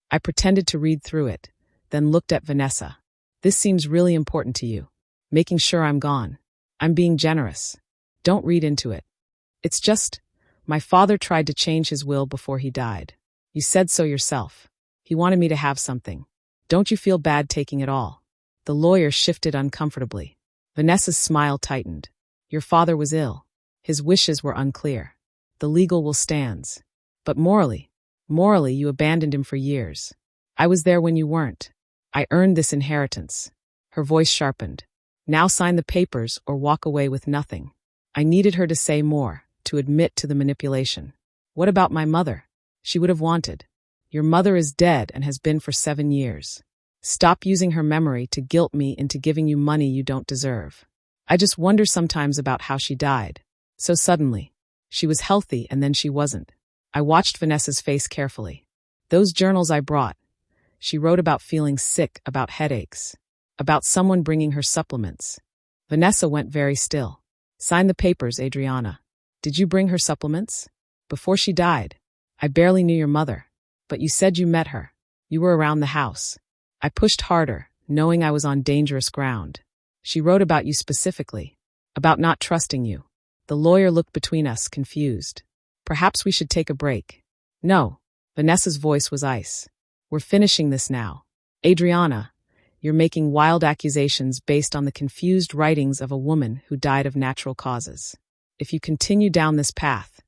I pretended to read through it, then looked at Vanessa. "This seems really important to you. Making sure I'm gone. I'm being generous. Don't read into it. It's just, my father tried to change his will before he died. You said so yourself. He wanted me to have something. Don't you feel bad taking it all?" The lawyer shifted uncomfortably. Vanessa's smile tightened. "Your father was ill. His wishes were unclear. The legal will stands. But morally, you abandoned him for years. I was there when you weren't. I earned this inheritance." Her voice sharpened. "Now sign the papers or walk away with nothing." I needed her to say more, to admit to the manipulation. "What about my mother?" She would have wanted. "Your mother is dead and has been for 7 years. Stop using her memory to guilt me into giving you money you don't deserve. I just wonder sometimes about how she died. So suddenly. She was healthy and then she wasn't." I watched Vanessa's face carefully. "Those journals I brought." She wrote about feeling sick, about headaches, about someone bringing her supplements. Vanessa went very still. "Sign the papers, Adriana. Did you bring her supplements? Before she died. I barely knew your mother. But you said you met her. You were around the house." I pushed harder, knowing I was on dangerous ground. "She wrote about you specifically. About not trusting you." The lawyer looked between us, confused. "Perhaps we should take a break." "No." Vanessa's voice was ice. "We're finishing this now. Adriana, you're making wild accusations based on the confused writings of a woman who died of natural causes. If you continue down this path,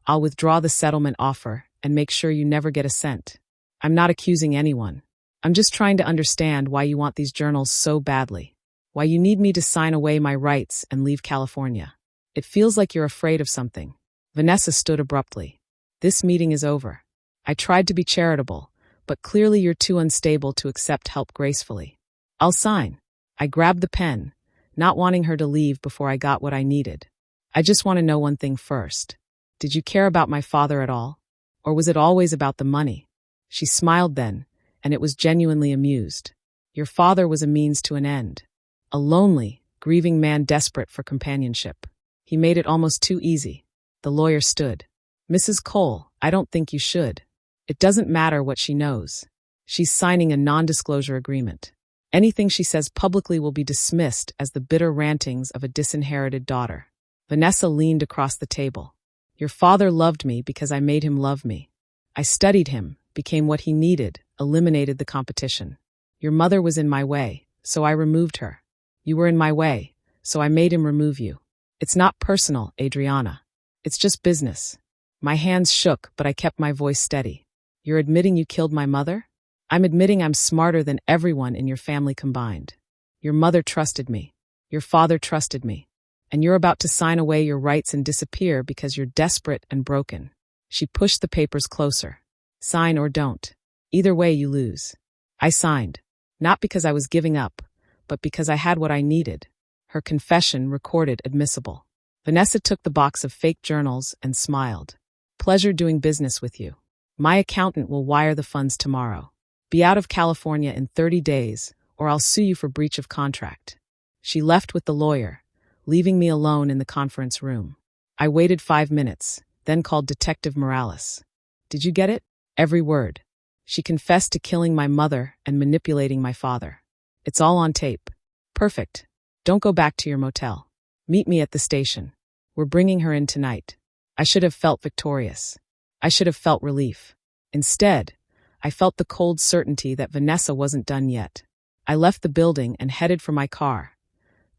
I'll withdraw the settlement offer and make sure you never get a cent. I'm not accusing anyone. I'm just trying to understand why you want these journals so badly. Why you need me to sign away my rights and leave California. It feels like you're afraid of something." Vanessa stood abruptly. "This meeting is over. I tried to be charitable, but clearly you're too unstable to accept help gracefully. I'll sign." I grabbed the pen, not wanting her to leave before I got what I needed. "I just want to know one thing first. Did you care about my father at all? Or was it always about the money?" She smiled then, and it was genuinely amused. "Your father was a means to an end. A lonely, grieving man desperate for companionship. He made it almost too easy. The lawyer stood. Mrs. Cole, I don't think you should. It doesn't matter what she knows. She's signing a non-disclosure agreement. Anything she says publicly will be dismissed as the bitter rantings of a disinherited daughter. Vanessa leaned across the table. Your father loved me because I made him love me. I studied him, became what he needed, eliminated the competition. Your mother was in my way, so I removed her. You were in my way, so I made him remove you. It's not personal, Adriana. It's just business. My hands shook, but I kept my voice steady. You're admitting you killed my mother? I'm admitting I'm smarter than everyone in your family combined. Your mother trusted me. Your father trusted me. And you're about to sign away your rights and disappear because you're desperate and broken. She pushed the papers closer. Sign or don't. Either way, you lose. I signed. Not because I was giving up, but because I had what I needed. Her confession recorded admissible. Vanessa took the box of fake journals and smiled. Pleasure doing business with you. My accountant will wire the funds tomorrow. Be out of California in 30 days, or I'll sue you for breach of contract. She left with the lawyer, leaving me alone in the conference room. I waited 5 minutes, then called Detective Morales. Did you get it? Every word. She confessed to killing my mother and manipulating my father. It's all on tape. Perfect. Don't go back to your motel. Meet me at the station. We're bringing her in tonight. I should have felt victorious. I should have felt relief. Instead, I felt the cold certainty that Vanessa wasn't done yet. I left the building and headed for my car,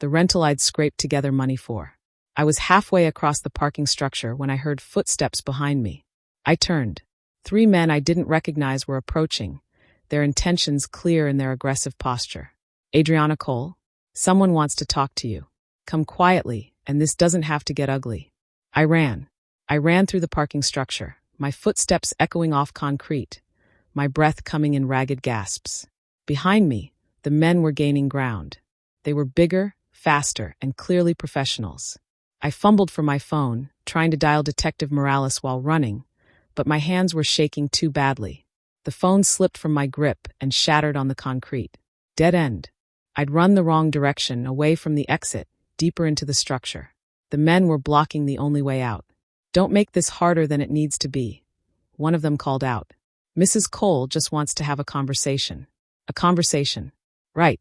the rental I'd scraped together money for. I was halfway across the parking structure when I heard footsteps behind me. I turned. 3 men I didn't recognize were approaching, their intentions clear in their aggressive posture. Adriana Cole, someone wants to talk to you. Come quietly, and this doesn't have to get ugly. I ran. I ran through the parking structure, my footsteps echoing off concrete, my breath coming in ragged gasps. Behind me, the men were gaining ground. They were bigger, faster, and clearly professionals. I fumbled for my phone, trying to dial Detective Morales while running, but my hands were shaking too badly. The phone slipped from my grip and shattered on the concrete. Dead end. I'd run the wrong direction, away from the exit, deeper into the structure. The men were blocking the only way out. Don't make this harder than it needs to be. One of them called out. Mrs. Cole just wants to have a conversation. A conversation. Right.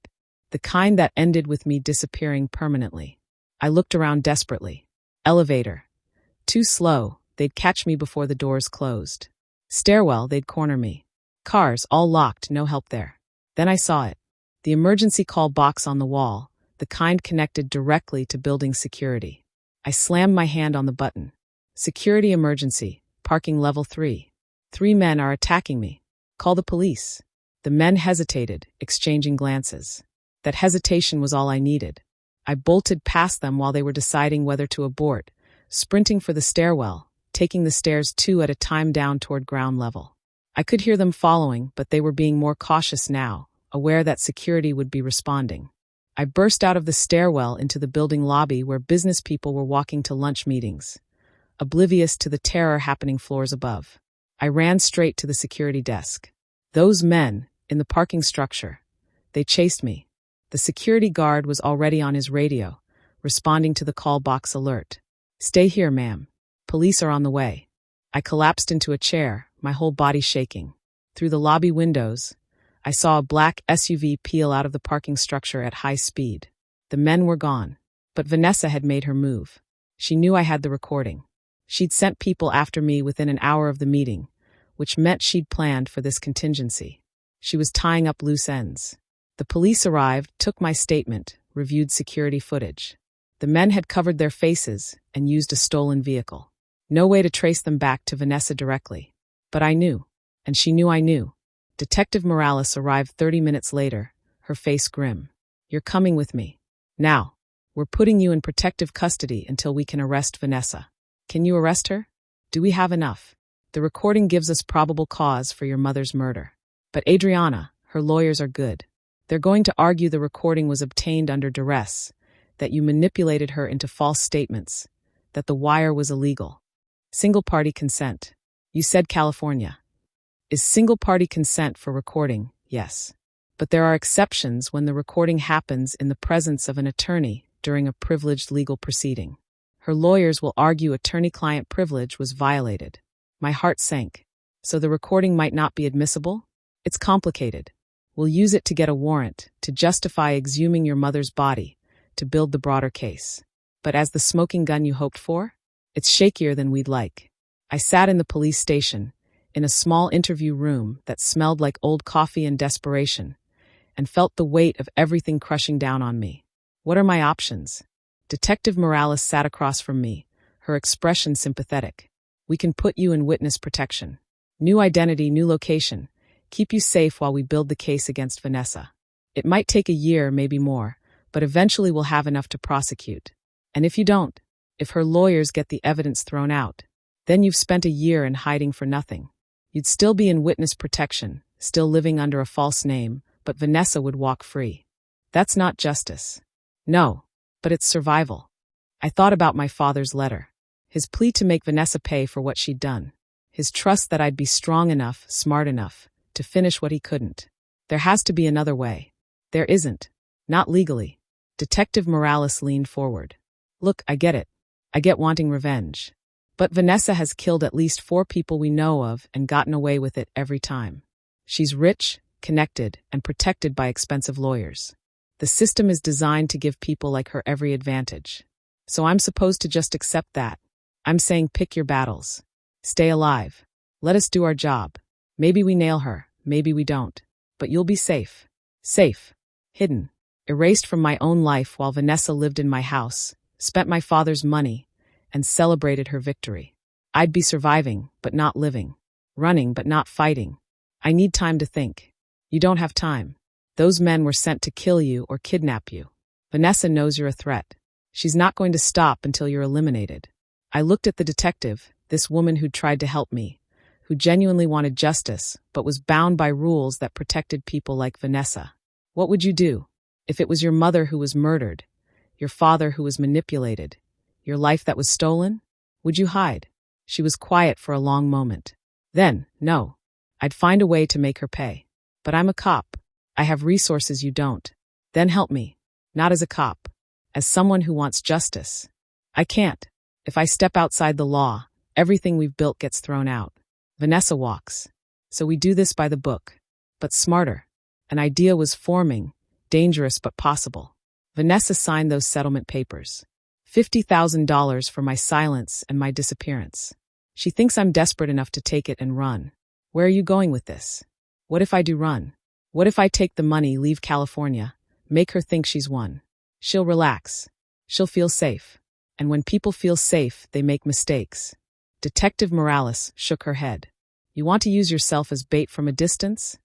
The kind that ended with me disappearing permanently. I looked around desperately. Elevator. Too slow, they'd catch me before the doors closed. Stairwell, they'd corner me. Cars, all locked, no help there. Then I saw it. The emergency call box on the wall, the kind connected directly to building security. I slammed my hand on the button. Security emergency, parking level 3. 3 men are attacking me. Call the police. The men hesitated, exchanging glances. That hesitation was all I needed. I bolted past them while they were deciding whether to abort, sprinting for the stairwell, taking the stairs 2 at a time down toward ground level. I could hear them following, but they were being more cautious now, aware that security would be responding. I burst out of the stairwell into the building lobby where business people were walking to lunch meetings, oblivious to the terror happening floors above. I ran straight to the security desk. Those men, in the parking structure, they chased me. The security guard was already on his radio, responding to the call box alert. Stay here, ma'am. Police are on the way. I collapsed into a chair, my whole body shaking. Through the lobby windows, I saw a black SUV peel out of the parking structure at high speed. The men were gone, but Vanessa had made her move. She knew I had the recording. She'd sent people after me within an hour of the meeting, which meant she'd planned for this contingency. She was tying up loose ends. The police arrived, took my statement, reviewed security footage. The men had covered their faces and used a stolen vehicle. No way to trace them back to Vanessa directly. But I knew, and she knew I knew. Detective Morales arrived 30 minutes later, her face grim. You're coming with me. Now, we're putting you in protective custody until we can arrest Vanessa. Can you arrest her? Do we have enough? The recording gives us probable cause for your mother's murder. But Adriana, her lawyers are good. They're going to argue the recording was obtained under duress, that you manipulated her into false statements, that the wire was illegal. Single-party consent. You said California. Is single-party consent for recording? Yes. But there are exceptions when the recording happens in the presence of an attorney during a privileged legal proceeding. Her lawyers will argue attorney-client privilege was violated. My heart sank. So the recording might not be admissible? It's complicated. We'll use it to get a warrant, to justify exhuming your mother's body, to build the broader case. But as the smoking gun you hoped for? It's shakier than we'd like. I sat in the police station, in a small interview room that smelled like old coffee and desperation, and felt the weight of everything crushing down on me. What are my options? Detective Morales sat across from me, her expression sympathetic. We can put you in witness protection. New identity, new location. Keep you safe while we build the case against Vanessa. It might take a year, maybe more, but eventually we'll have enough to prosecute. And if you don't, if her lawyers get the evidence thrown out, then you've spent a year in hiding for nothing. You'd still be in witness protection, still living under a false name, but Vanessa would walk free. That's not justice. No, but it's survival. I thought about my father's letter. His plea to make Vanessa pay for what she'd done. His trust that I'd be strong enough, smart enough, to finish what he couldn't. There has to be another way. There isn't. Not legally. Detective Morales leaned forward. Look, I get it. I get wanting revenge. But Vanessa has killed at least 4 people we know of and gotten away with it every time. She's rich, connected, and protected by expensive lawyers. The system is designed to give people like her every advantage. So I'm supposed to just accept that. I'm saying pick your battles. Stay alive. Let us do our job. Maybe we nail her, maybe we don't. But you'll be safe. Safe. Hidden. Erased from my own life while Vanessa lived in my house, spent my father's money, and celebrated her victory. I'd be surviving, but not living. Running, but not fighting. I need time to think. You don't have time. Those men were sent to kill you or kidnap you. Vanessa knows you're a threat. She's not going to stop until you're eliminated. I looked at the detective, this woman who'd tried to help me, who genuinely wanted justice, but was bound by rules that protected people like Vanessa. What would you do? If it was your mother who was murdered, your father who was manipulated, your life that was stolen? Would you hide? She was quiet for a long moment. Then, no. I'd find a way to make her pay. But I'm a cop. I have resources you don't. Then help me. Not as a cop. As someone who wants justice. I can't. If I step outside the law, everything we've built gets thrown out. Vanessa walks. So we do this by the book. But smarter. An idea was forming, dangerous but possible. Vanessa signed those settlement papers. $50,000 for my silence and my disappearance. She thinks I'm desperate enough to take it and run. Where are you going with this? What if I do run? What if I take the money, leave California, make her think she's won? She'll relax. She'll feel safe. And when people feel safe, they make mistakes. Detective Morales shook her head. You want to use yourself as bait from a distance?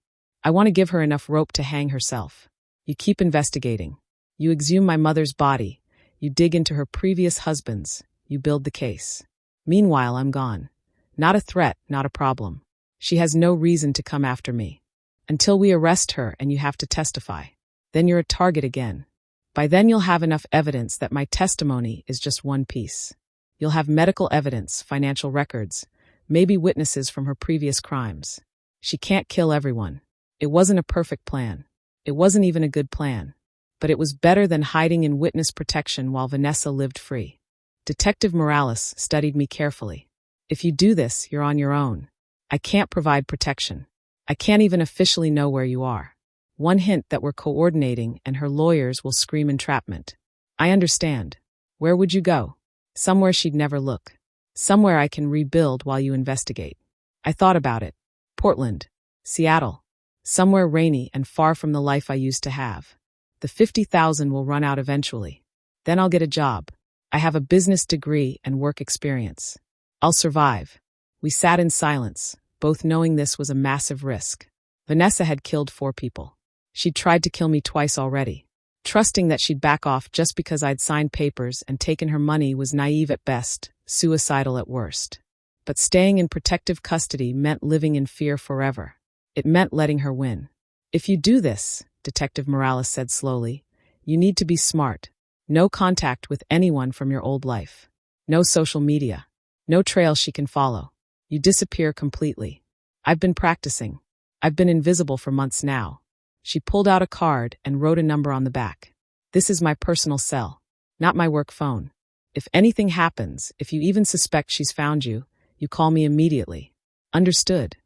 I want to give her enough rope to hang herself. You keep investigating. You exhume my mother's body. You dig into her previous husbands. You build the case. Meanwhile, I'm gone. Not a threat, not a problem. She has no reason to come after me. Until we arrest her and you have to testify. Then you're a target again. By then you'll have enough evidence that my testimony is just one piece. You'll have medical evidence, financial records, maybe witnesses from her previous crimes. She can't kill everyone. It wasn't a perfect plan. It wasn't even a good plan. But it was better than hiding in witness protection while Vanessa lived free. Detective Morales studied me carefully. If you do this, you're on your own. I can't provide protection. I can't even officially know where you are. One hint that we're coordinating and her lawyers will scream entrapment. I understand. Where would you go? Somewhere she'd never look. Somewhere I can rebuild while you investigate. I thought about it. Portland. Seattle. Somewhere rainy and far from the life I used to have. The $50,000 will run out eventually. Then I'll get a job. I have a business degree and work experience. I'll survive. We sat in silence, both knowing this was a massive risk. Vanessa had killed 4 people. She'd tried to kill me twice already. Trusting that she'd back off just because I'd signed papers and taken her money was naive at best, suicidal at worst. But staying in protective custody meant living in fear forever. It meant letting her win. If you do this, Detective Morales said slowly, you need to be smart. No contact with anyone from your old life. No social media. No trail she can follow. You disappear completely. I've been practicing. I've been invisible for months now. She pulled out a card and wrote a number on the back. This is my personal cell, not my work phone. If anything happens, if you even suspect she's found you, you call me immediately. Understood.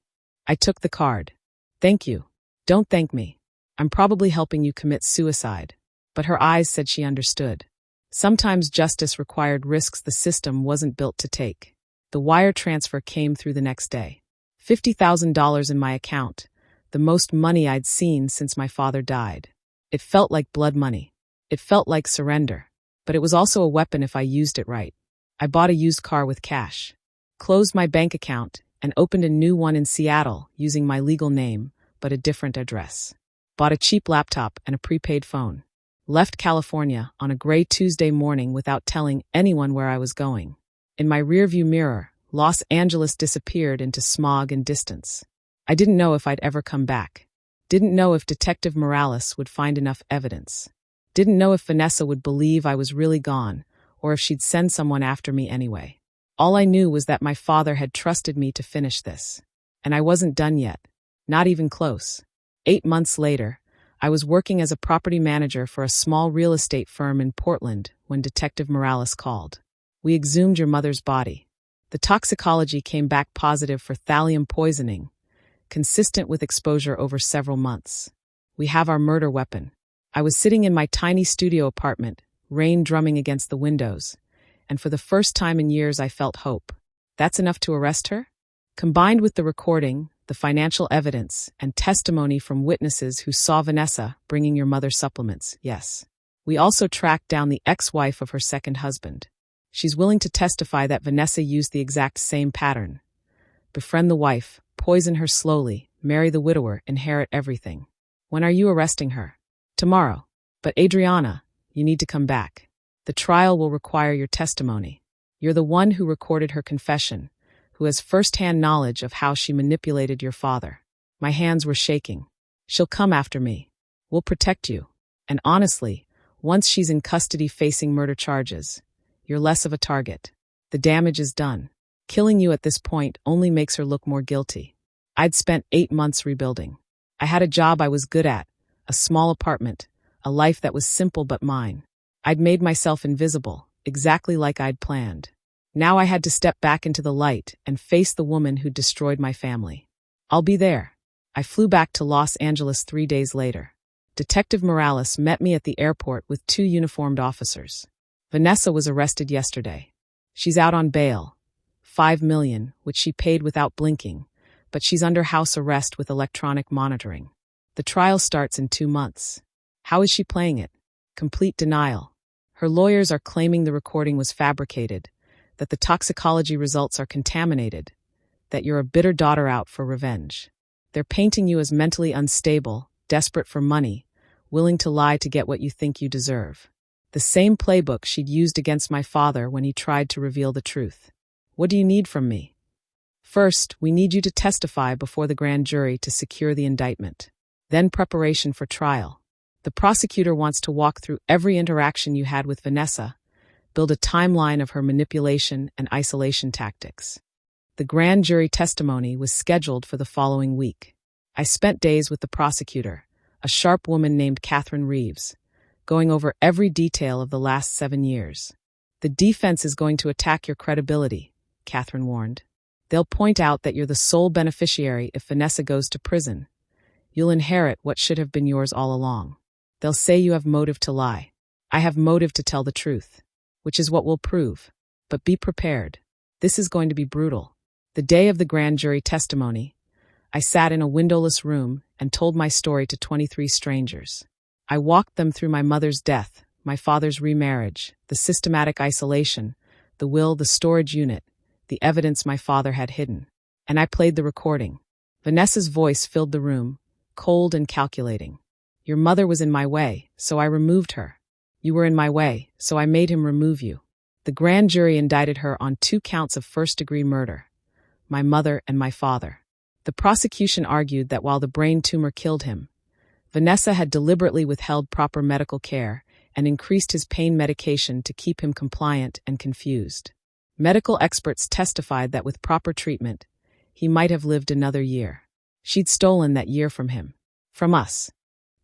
I took the card. Thank you. Don't thank me. I'm probably helping you commit suicide. But her eyes said she understood. Sometimes justice required risks the system wasn't built to take. The wire transfer came through the next day. $50,000 in my account, the most money I'd seen since my father died. It felt like blood money. It felt like surrender. But it was also a weapon if I used it right. I bought a used car with cash, closed my bank account, and opened a new one in Seattle using my legal name, but a different address. Bought a cheap laptop and a prepaid phone. Left California on a gray Tuesday morning without telling anyone where I was going. In my rearview mirror, Los Angeles disappeared into smog and distance. I didn't know if I'd ever come back. Didn't know if Detective Morales would find enough evidence. Didn't know if Vanessa would believe I was really gone, or if she'd send someone after me anyway. All I knew was that my father had trusted me to finish this. And I wasn't done yet. Not even close. 8 months later, I was working as a property manager for a small real estate firm in Portland when Detective Morales called. We exhumed your mother's body. The toxicology came back positive for thallium poisoning, consistent with exposure over several months. We have our murder weapon. I was sitting in my tiny studio apartment, rain drumming against the windows, and for the first time in years I felt hope. That's enough to arrest her? Combined with the recording, the financial evidence, and testimony from witnesses who saw Vanessa bringing your mother supplements, yes. We also tracked down the ex-wife of her second husband. She's willing to testify that Vanessa used the exact same pattern. Befriend the wife, poison her slowly, marry the widower, inherit everything. When are you arresting her? Tomorrow. But Adriana, you need to come back. The trial will require your testimony. You're the one who recorded her confession, who has first-hand knowledge of how she manipulated your father. My hands were shaking. She'll come after me. We'll protect you. And honestly, once she's in custody facing murder charges, you're less of a target. The damage is done. Killing you at this point only makes her look more guilty. I'd spent 8 months rebuilding. I had a job I was good at, a small apartment, a life that was simple but mine. I'd made myself invisible, exactly like I'd planned. Now I had to step back into the light and face the woman who destroyed my family. I'll be there. I flew back to Los Angeles 3 days later. Detective Morales met me at the airport with 2 uniformed officers. Vanessa was arrested yesterday. She's out on bail, $5 million, which she paid without blinking, but she's under house arrest with electronic monitoring. The trial starts in 2 months. How is she playing it? Complete denial. Her lawyers are claiming the recording was fabricated, that the toxicology results are contaminated, that you're a bitter daughter out for revenge. They're painting you as mentally unstable, desperate for money, willing to lie to get what you think you deserve. The same playbook she'd used against my father when he tried to reveal the truth. What do you need from me? First, we need you to testify before the grand jury to secure the indictment. Then preparation for trial. The prosecutor wants to walk through every interaction you had with Vanessa, build a timeline of her manipulation and isolation tactics. The grand jury testimony was scheduled for the following week. I spent days with the prosecutor, a sharp woman named Catherine Reeves, going over every detail of the last 7 years. The defense is going to attack your credibility, Catherine warned. They'll point out that you're the sole beneficiary if Vanessa goes to prison. You'll inherit what should have been yours all along. They'll say you have motive to lie. I have motive to tell the truth, which is what we'll prove. But be prepared. This is going to be brutal. The day of the grand jury testimony, I sat in a windowless room and told my story to 23 strangers. I walked them through my mother's death, my father's remarriage, the systematic isolation, the will, the storage unit, the evidence my father had hidden. And I played the recording. Vanessa's voice filled the room, cold and calculating. Your mother was in my way, so I removed her. You were in my way, so I made him remove you. The grand jury indicted her on 2 counts of first-degree murder, my mother and my father. The prosecution argued that while the brain tumor killed him, Vanessa had deliberately withheld proper medical care and increased his pain medication to keep him compliant and confused. Medical experts testified that with proper treatment, he might have lived another year. She'd stolen that year from him. From us.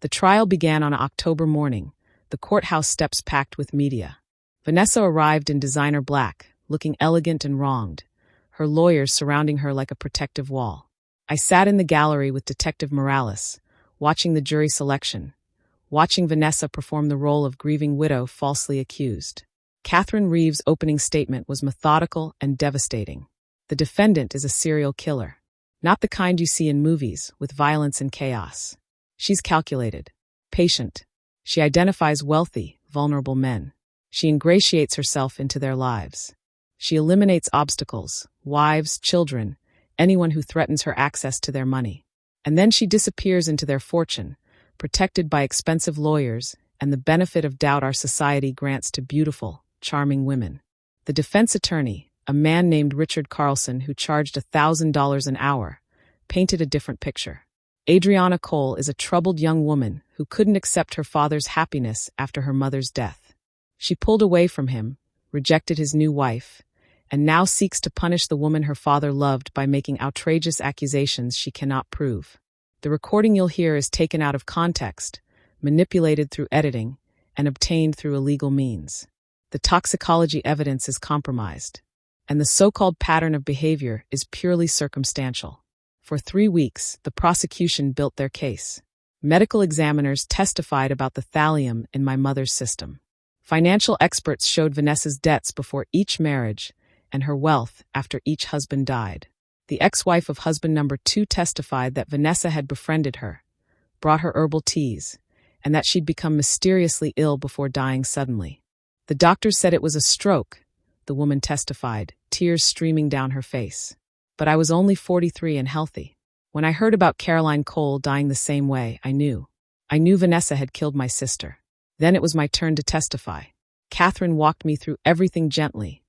The trial began on October morning, the courthouse steps packed with media. Vanessa arrived in designer black, looking elegant and wronged, her lawyers surrounding her like a protective wall. I sat in the gallery with Detective Morales, watching the jury selection, watching Vanessa perform the role of grieving widow falsely accused. Catherine Reeves' opening statement was methodical and devastating. The defendant is a serial killer, not the kind you see in movies with violence and chaos. She's calculated, patient. She identifies wealthy, vulnerable men. She ingratiates herself into their lives. She eliminates obstacles, wives, children, anyone who threatens her access to their money. And then she disappears into their fortune, protected by expensive lawyers and the benefit of doubt our society grants to beautiful, charming women. The defense attorney, a man named Richard Carlson who charged $1,000 an hour, painted a different picture. Adriana Cole is a troubled young woman who couldn't accept her father's happiness after her mother's death. She pulled away from him, rejected his new wife, and now seeks to punish the woman her father loved by making outrageous accusations she cannot prove. The recording you'll hear is taken out of context, manipulated through editing, and obtained through illegal means. The toxicology evidence is compromised, and the so-called pattern of behavior is purely circumstantial. For 3 weeks, the prosecution built their case. Medical examiners testified about the thallium in my mother's system. Financial experts showed Vanessa's debts before each marriage and her wealth after each husband died. The ex-wife of husband number 2 testified that Vanessa had befriended her, brought her herbal teas, and that she'd become mysteriously ill before dying suddenly. The doctors said it was a stroke, the woman testified, tears streaming down her face. But I was only 43 and healthy. When I heard about Caroline Cole dying the same way, I knew. I knew Vanessa had killed my sister. Then it was my turn to testify. Catherine walked me through everything gently,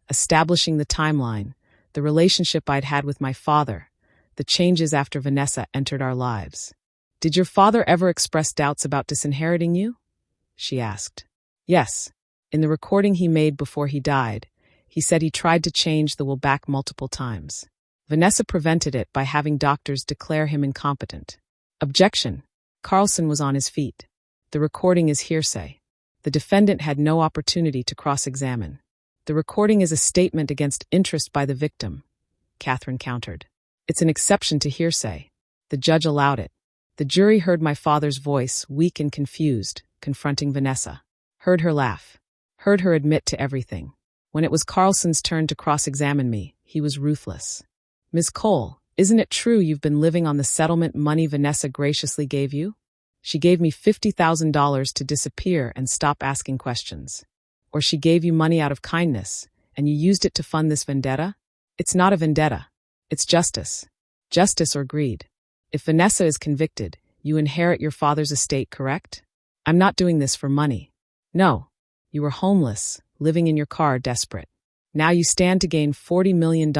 establishing the timeline, the relationship I'd had with my father, the changes after Vanessa entered our lives. "Did your father ever express doubts about disinheriting you?" she asked. "Yes. In the recording he made before he died, he said he tried to change the will back multiple times. Vanessa prevented it by having doctors declare him incompetent." Objection. Carlson was on his feet. The recording is hearsay. The defendant had no opportunity to cross-examine. "The recording is a statement against interest by the victim," Catherine countered. "It's an exception to hearsay." The judge allowed it. The jury heard my father's voice, weak and confused, confronting Vanessa. Heard her laugh. Heard her admit to everything. When it was Carlson's turn to cross-examine me, he was ruthless. "Ms. Cole, isn't it true you've been living on the settlement money Vanessa graciously gave you? She gave me $50,000 to disappear and stop asking questions. Or she gave you money out of kindness, and you used it to fund this vendetta? It's not a vendetta. It's justice. Justice or greed. If Vanessa is convicted, you inherit your father's estate, correct? I'm not doing this for money. No. You were homeless, living in your car, desperate. Now you stand to gain $40 million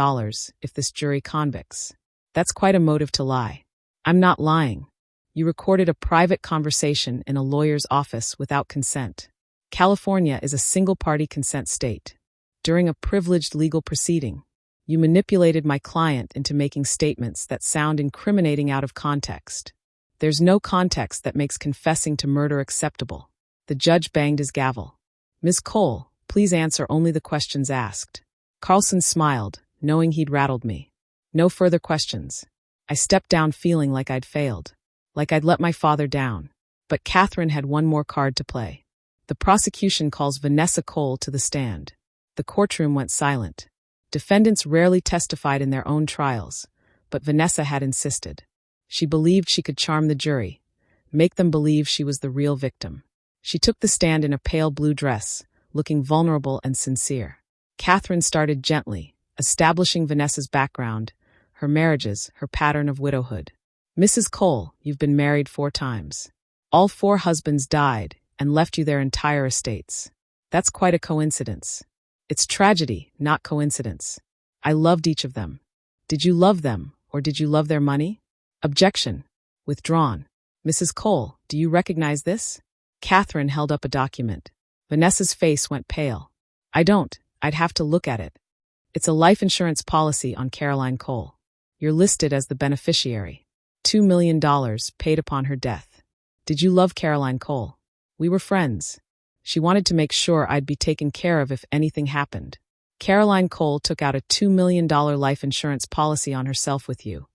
if this jury convicts. That's quite a motive to lie. I'm not lying. You recorded a private conversation in a lawyer's office without consent. California is a single-party consent state. During a privileged legal proceeding, you manipulated my client into making statements that sound incriminating out of context. There's no context that makes confessing to murder acceptable. The judge banged his gavel. "Ms. Cole, please answer only the questions asked." Carlson smiled, knowing he'd rattled me. No further questions. I stepped down feeling like I'd failed, like I'd let my father down. But Catherine had one more card to play. The prosecution calls Vanessa Cole to the stand. The courtroom went silent. Defendants rarely testified in their own trials, but Vanessa had insisted. She believed she could charm the jury, make them believe she was the real victim. She took the stand in a pale blue dress, looking vulnerable and sincere. Catherine started gently, establishing Vanessa's background, her marriages, her pattern of widowhood. "Mrs. Cole, you've been married 4 times. All 4 husbands died and left you their entire estates. That's quite a coincidence. It's tragedy, not coincidence. I loved each of them. Did you love them, or did you love their money?" Objection. Withdrawn. "Mrs. Cole, do you recognize this?" Catherine held up a document. Vanessa's face went pale. "I don't. I'd have to look at it. It's a life insurance policy on Caroline Cole. You're listed as the beneficiary. $2 million paid upon her death. Did you love Caroline Cole?" "We were friends." She wanted to make sure I'd be taken care of if anything happened. Caroline Cole took out a $2 million life insurance policy on herself with you,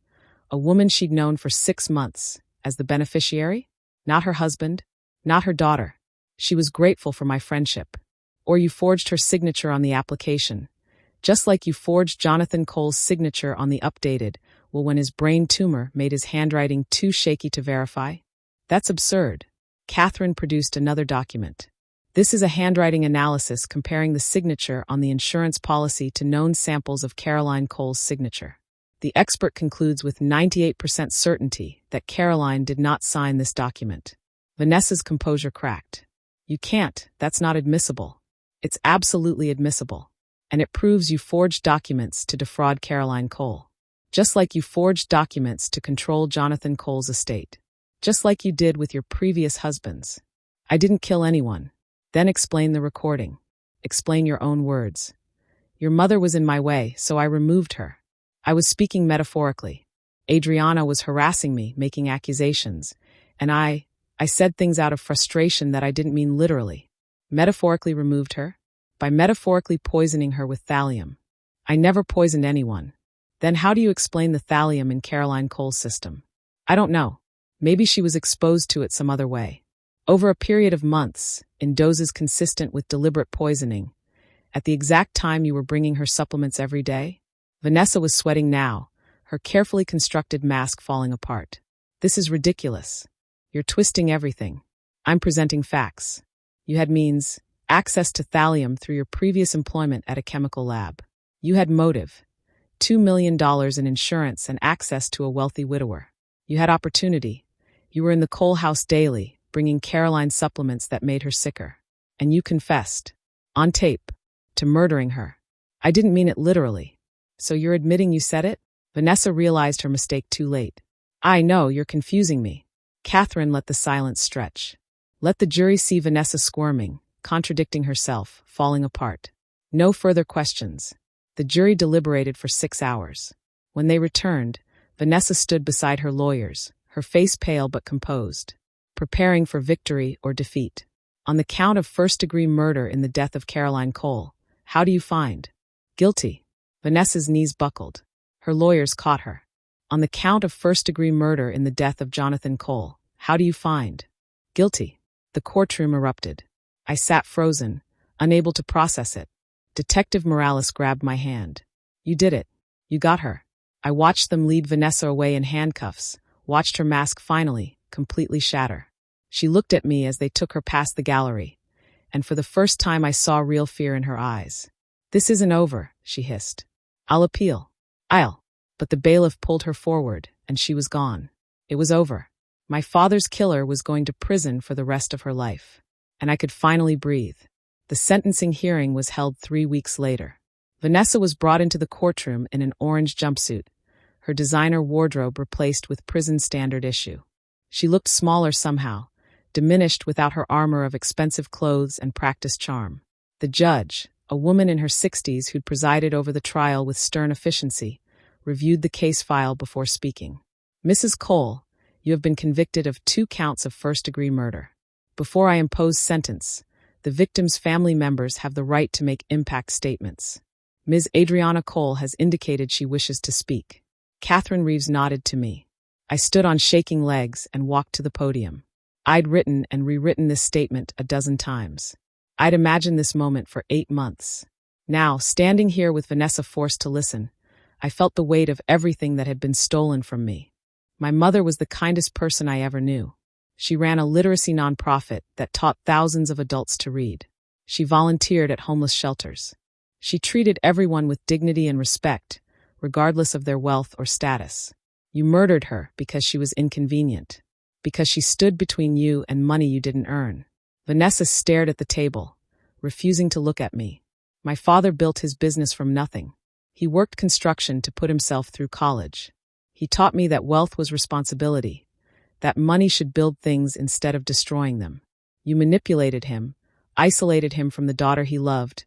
a woman she'd known for 6 months, as the beneficiary? Not her husband, not her daughter. She was grateful for my friendship. Or you forged her signature on the application, just like you forged Jonathan Cole's signature on the updated, when his brain tumor made his handwriting too shaky to verify. That's absurd. Catherine produced another document. This is a handwriting analysis comparing the signature on the insurance policy to known samples of Caroline Cole's signature. The expert concludes with 98% certainty that Caroline did not sign this document. Vanessa's composure cracked. You can't, that's not admissible. It's absolutely admissible. And it proves you forged documents to defraud Caroline Cole. Just like you forged documents to control Jonathan Cole's estate. Just like you did with your previous husbands. I didn't kill anyone. Then explain the recording. Explain your own words. Your mother was in my way, so I removed her. I was speaking metaphorically. Adriana was harassing me, making accusations, and I said things out of frustration that I didn't mean literally. Metaphorically removed her? By metaphorically poisoning her with thallium. I never poisoned anyone. Then how do you explain the thallium in Caroline Cole's system? I don't know. Maybe she was exposed to it some other way. Over a period of months, in doses consistent with deliberate poisoning, at the exact time you were bringing her supplements every day? Vanessa was sweating now, her carefully constructed mask falling apart. This is ridiculous. You're twisting everything. I'm presenting facts. You had means, access to thallium through your previous employment at a chemical lab. You had motive, $2 million in insurance and access to a wealthy widower. You had opportunity. You were in the Cole house daily, bringing Caroline supplements that made her sicker. And you confessed, on tape, to murdering her. I didn't mean it literally. So you're admitting you said it? Vanessa realized her mistake too late. I know, you're confusing me. Catherine let the silence stretch. Let the jury see Vanessa squirming, contradicting herself, falling apart. No further questions. The jury deliberated for 6 hours. When they returned, Vanessa stood beside her lawyers, her face pale but composed, preparing for victory or defeat. On the count of first-degree murder in the death of Caroline Cole, how do you find? Guilty. Vanessa's knees buckled. Her lawyers caught her. On the count of first-degree murder in the death of Jonathan Cole, how do you find? Guilty. The courtroom erupted. I sat frozen, unable to process it. Detective Morales grabbed my hand. You did it. You got her. I watched them lead Vanessa away in handcuffs, watched her mask finally, completely shatter. She looked at me as they took her past the gallery, and for the first time I saw real fear in her eyes. This isn't over, she hissed. I'll appeal. But the bailiff pulled her forward, and she was gone. It was over. My father's killer was going to prison for the rest of her life. And I could finally breathe. The sentencing hearing was held 3 weeks later. Vanessa was brought into the courtroom in an orange jumpsuit, her designer wardrobe replaced with prison standard issue. She looked smaller somehow, diminished without her armor of expensive clothes and practiced charm. The judge, a woman in her 60s who'd presided over the trial with stern efficiency, reviewed the case file before speaking. Mrs. Cole, you have been convicted of 2 counts of first-degree murder. Before I impose sentence, the victim's family members have the right to make impact statements. Ms. Adriana Cole has indicated she wishes to speak. Catherine Reeves nodded to me. I stood on shaking legs and walked to the podium. I'd written and rewritten this statement a dozen times. I'd imagined this moment for 8 months. Now, standing here with Vanessa forced to listen, I felt the weight of everything that had been stolen from me. My mother was the kindest person I ever knew. She ran a literacy nonprofit that taught thousands of adults to read. She volunteered at homeless shelters. She treated everyone with dignity and respect, regardless of their wealth or status. You murdered her because she was inconvenient, because she stood between you and money you didn't earn. Vanessa stared at the table, refusing to look at me. My father built his business from nothing. He worked construction to put himself through college. He taught me that wealth was responsibility, that money should build things instead of destroying them. You manipulated him, isolated him from the daughter he loved,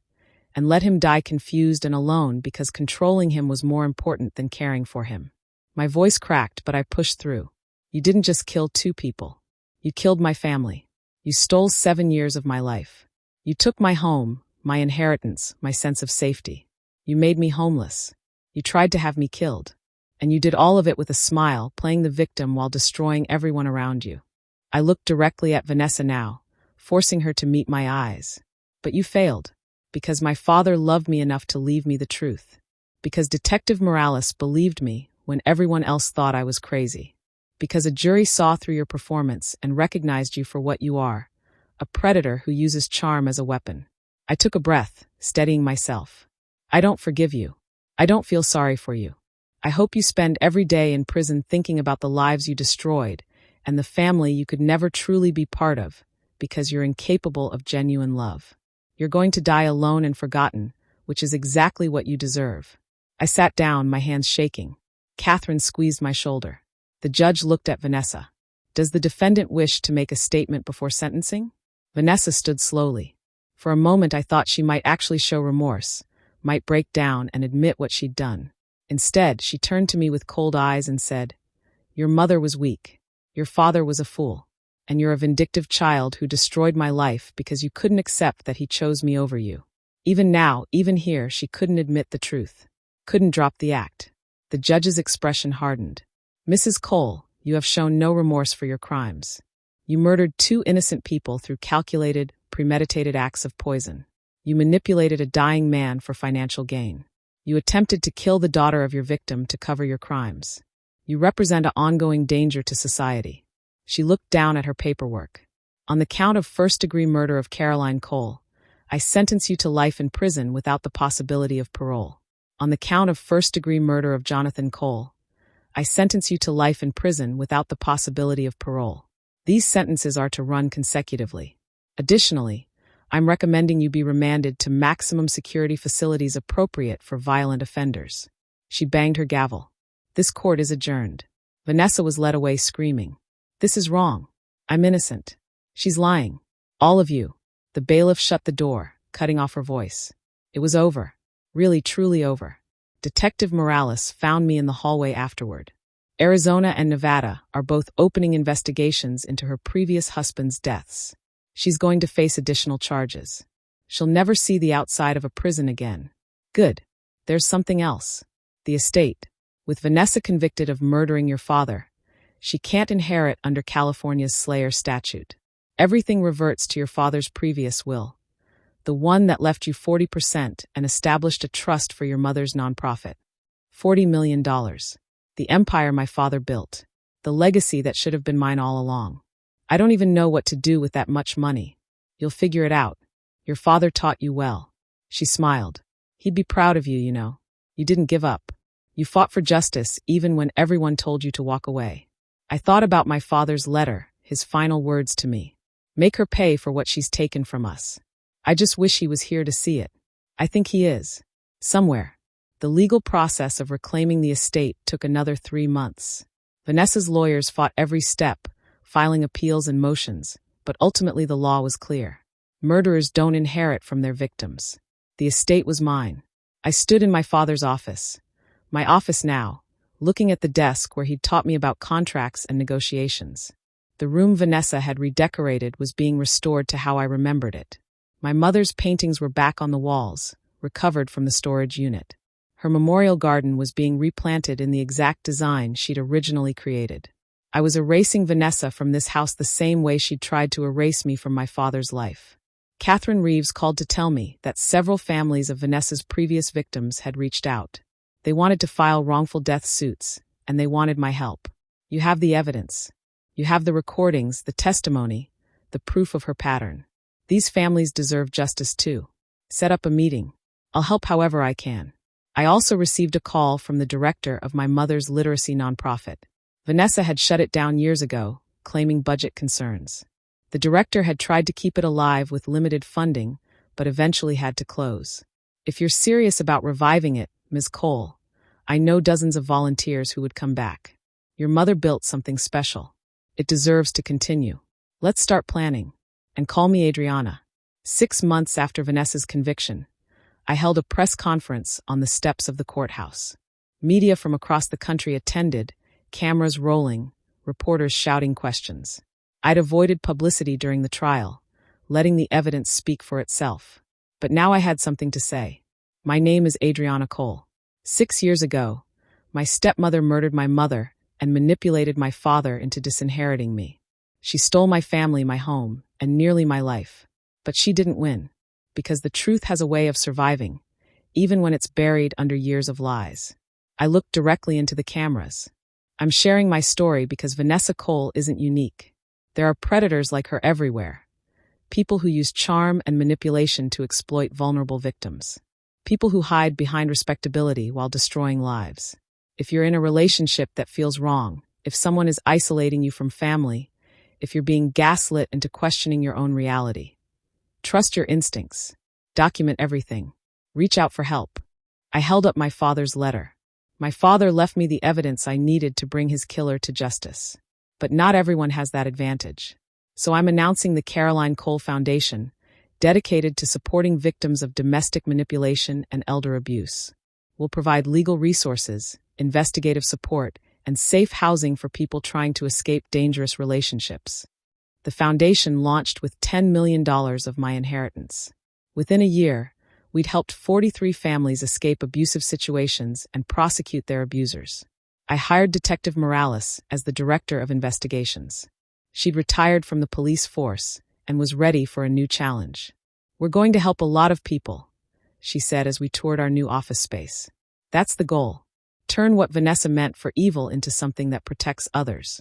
and let him die confused and alone because controlling him was more important than caring for him. My voice cracked, but I pushed through. You didn't just kill 2 people. You killed my family. You stole 7 years of my life. You took my home, my inheritance, my sense of safety. You made me homeless. You tried to have me killed. And you did all of it with a smile, playing the victim while destroying everyone around you. I looked directly at Vanessa now, forcing her to meet my eyes. But you failed, because my father loved me enough to leave me the truth. Because Detective Morales believed me when everyone else thought I was crazy. Because a jury saw through your performance and recognized you for what you are, a predator who uses charm as a weapon. I took a breath, steadying myself. I don't forgive you. I don't feel sorry for you. I hope you spend every day in prison thinking about the lives you destroyed and the family you could never truly be part of because you're incapable of genuine love. You're going to die alone and forgotten, which is exactly what you deserve. I sat down, my hands shaking. Catherine squeezed my shoulder. The judge looked at Vanessa. Does the defendant wish to make a statement before sentencing? Vanessa stood slowly. For a moment I thought she might actually show remorse, might break down and admit what she'd done. Instead, she turned to me with cold eyes and said, "Your mother was weak. Your father was a fool. And you're a vindictive child who destroyed my life because you couldn't accept that he chose me over you." Even now, even here, she couldn't admit the truth. Couldn't drop the act. The judge's expression hardened. "Mrs. Cole, you have shown no remorse for your crimes. You murdered 2 innocent people through calculated, premeditated acts of poison. You manipulated a dying man for financial gain. You attempted to kill the daughter of your victim to cover your crimes. You represent an ongoing danger to society." She looked down at her paperwork. "On the count of first-degree murder of Caroline Cole, I sentence you to life in prison without the possibility of parole. On the count of first-degree murder of Jonathan Cole, I sentence you to life in prison without the possibility of parole. These sentences are to run consecutively. Additionally, I'm recommending you be remanded to maximum security facilities appropriate for violent offenders." She banged her gavel. "This court is adjourned." Vanessa was led away screaming. "This is wrong. I'm innocent. She's lying. All of you." The bailiff shut the door, cutting off her voice. It was over. Really, truly over. Detective Morales found me in the hallway afterward. Arizona and Nevada are both opening investigations into her previous husband's deaths. She's going to face additional charges. She'll never see the outside of a prison again. Good. There's something else. The estate. With Vanessa convicted of murdering your father, she can't inherit under California's Slayer statute. Everything reverts to your father's previous will, the one that left you 40% and established a trust for your mother's nonprofit. $40 million. The empire my father built. The legacy that should have been mine all along. I don't even know what to do with that much money. You'll figure it out. Your father taught you well." She smiled. "He'd be proud of you, you know. You didn't give up. You fought for justice even when everyone told you to walk away." I thought about my father's letter, his final words to me. "Make her pay for what she's taken from us." I just wish he was here to see it. I think he is. Somewhere. The legal process of reclaiming the estate took another 3 months. Vanessa's lawyers fought every step, filing appeals and motions, but ultimately the law was clear. Murderers don't inherit from their victims. The estate was mine. I stood in my father's office. My office now, looking at the desk where he'd taught me about contracts and negotiations. The room Vanessa had redecorated was being restored to how I remembered it. My mother's paintings were back on the walls, recovered from the storage unit. Her memorial garden was being replanted in the exact design she'd originally created. I was erasing Vanessa from this house the same way she'd tried to erase me from my father's life. Catherine Reeves called to tell me that several families of Vanessa's previous victims had reached out. They wanted to file wrongful death suits, and they wanted my help. You have the evidence. You have the recordings, the testimony, the proof of her pattern. These families deserve justice too. Set up a meeting. I'll help however I can. I also received a call from the director of my mother's literacy nonprofit. Vanessa had shut it down years ago, claiming budget concerns. The director had tried to keep it alive with limited funding, but eventually had to close. If you're serious about reviving it, Ms. Cole, I know dozens of volunteers who would come back. Your mother built something special. It deserves to continue. Let's start planning. And call me Adriana. 6 months after Vanessa's conviction, I held a press conference on the steps of the courthouse. Media from across the country attended, cameras rolling, reporters shouting questions. I'd avoided publicity during the trial, letting the evidence speak for itself. But now I had something to say. My name is Adriana Cole. 6 years ago, my stepmother murdered my mother and manipulated my father into disinheriting me. She stole my family, my home, and nearly my life. But she didn't win, because the truth has a way of surviving, even when it's buried under years of lies. I looked directly into the cameras. I'm sharing my story because Vanessa Cole isn't unique. There are predators like her everywhere. People who use charm and manipulation to exploit vulnerable victims. People who hide behind respectability while destroying lives. If you're in a relationship that feels wrong, if someone is isolating you from family, if you're being gaslit into questioning your own reality, trust your instincts. Document everything. Reach out for help. I held up my father's letter. My father left me the evidence I needed to bring his killer to justice. But not everyone has that advantage. So I'm announcing the Caroline Cole Foundation, dedicated to supporting victims of domestic manipulation and elder abuse. We'll provide legal resources, investigative support, and safe housing for people trying to escape dangerous relationships. The foundation launched with $10 million of my inheritance. Within a year, we'd helped 43 families escape abusive situations and prosecute their abusers. I hired Detective Morales as the director of investigations. She'd retired from the police force and was ready for a new challenge. We're going to help a lot of people, she said as we toured our new office space. That's the goal. Turn what Vanessa meant for evil into something that protects others.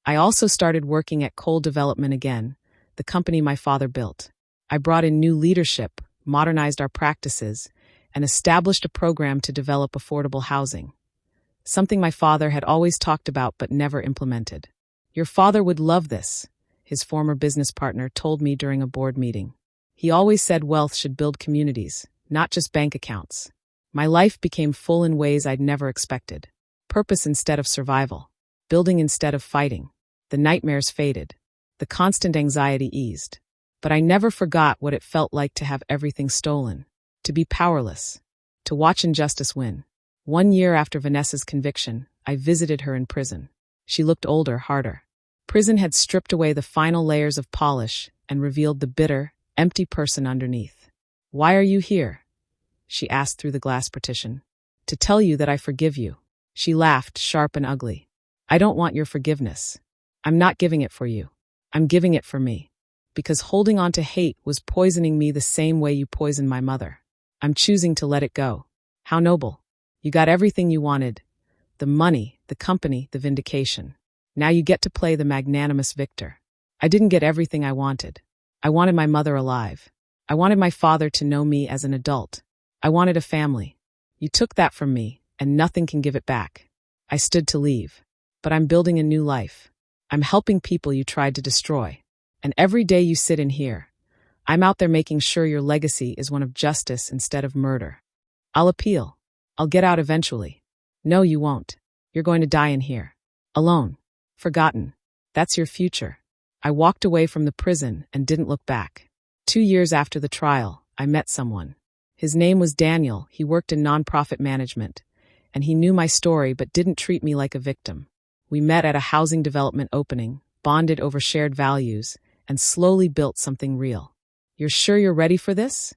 I also started working at Cole Development again, the company my father built. I brought in new leadership, modernized our practices, and established a program to develop affordable housing. Something my father had always talked about but never implemented. Your father would love this, his former business partner told me during a board meeting. He always said wealth should build communities, not just bank accounts. My life became full in ways I'd never expected. Purpose instead of survival. Building instead of fighting. The nightmares faded. The constant anxiety eased. But I never forgot what it felt like to have everything stolen. To be powerless. To watch injustice win. 1 year after Vanessa's conviction, I visited her in prison. She looked older, harder. Prison had stripped away the final layers of polish and revealed the bitter, empty person underneath. "Why are you here?" she asked through the glass partition. "To tell you that I forgive you." She laughed, sharp and ugly. "I don't want your forgiveness. I'm not giving it for you. I'm giving it for me. Because holding on to hate was poisoning me the same way you poisoned my mother. I'm choosing to let it go." How noble. You got everything you wanted. The money, the company, the vindication. Now you get to play the magnanimous victor. I didn't get everything I wanted. I wanted my mother alive. I wanted my father to know me as an adult. I wanted a family. You took that from me, and nothing can give it back. I stood to leave. But I'm building a new life. I'm helping people you tried to destroy. And every day you sit in here, I'm out there making sure your legacy is one of justice instead of murder. I'll appeal. I'll get out eventually. No, you won't. You're going to die in here. Alone. Forgotten. That's your future. I walked away from the prison and didn't look back. 2 years after the trial, I met someone. His name was Daniel. He worked in nonprofit management. And he knew my story but didn't treat me like a victim. We met at a housing development opening, bonded over shared values, and slowly built something real. "You're sure you're ready for this?"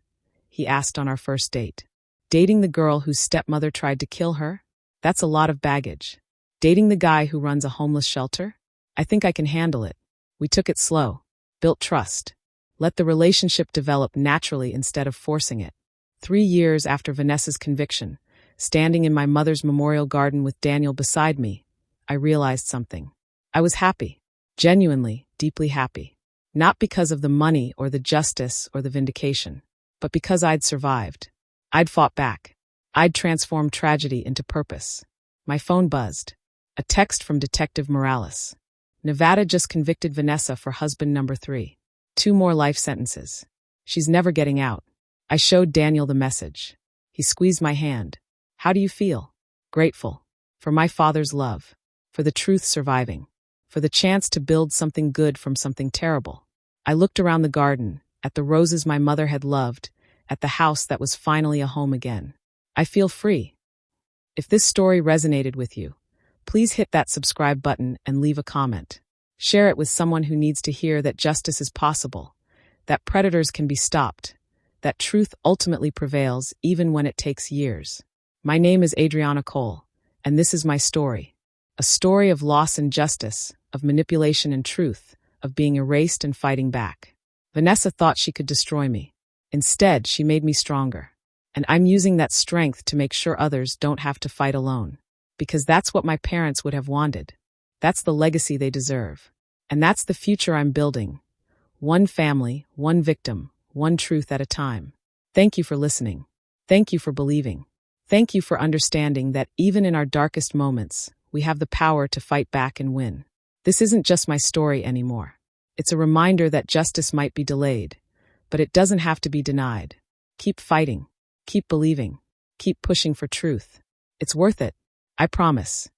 he asked on our first date. Dating the girl whose stepmother tried to kill her? That's a lot of baggage. Dating the guy who runs a homeless shelter? I think I can handle it. We took it slow, built trust, let the relationship develop naturally instead of forcing it. 3 years after Vanessa's conviction, standing in my mother's memorial garden with Daniel beside me, I realized something. I was happy, genuinely, deeply happy. Not because of the money or the justice or the vindication, but because I'd survived. I'd fought back. I'd transformed tragedy into purpose. My phone buzzed. A text from Detective Morales. Nevada just convicted Vanessa for husband number 3. 2 more life sentences. She's never getting out. I showed Daniel the message. He squeezed my hand. How do you feel? Grateful. For my father's love. For the truth surviving. For the chance to build something good from something terrible. I looked around the garden, at the roses my mother had loved, at the house that was finally a home again. I feel free. If this story resonated with you, please hit that subscribe button and leave a comment. Share it with someone who needs to hear that justice is possible, that predators can be stopped, that truth ultimately prevails even when it takes years. My name is Adriana Cole, and this is my story. A story of loss and justice, of manipulation and truth, of being erased and fighting back. Vanessa thought she could destroy me. Instead, she made me stronger. And I'm using that strength to make sure others don't have to fight alone. Because that's what my parents would have wanted. That's the legacy they deserve. And that's the future I'm building. One family, one victim, one truth at a time. Thank you for listening. Thank you for believing. Thank you for understanding that even in our darkest moments, we have the power to fight back and win. This isn't just my story anymore. It's a reminder that justice might be delayed, but it doesn't have to be denied. Keep fighting. Keep believing. Keep pushing for truth. It's worth it. I promise.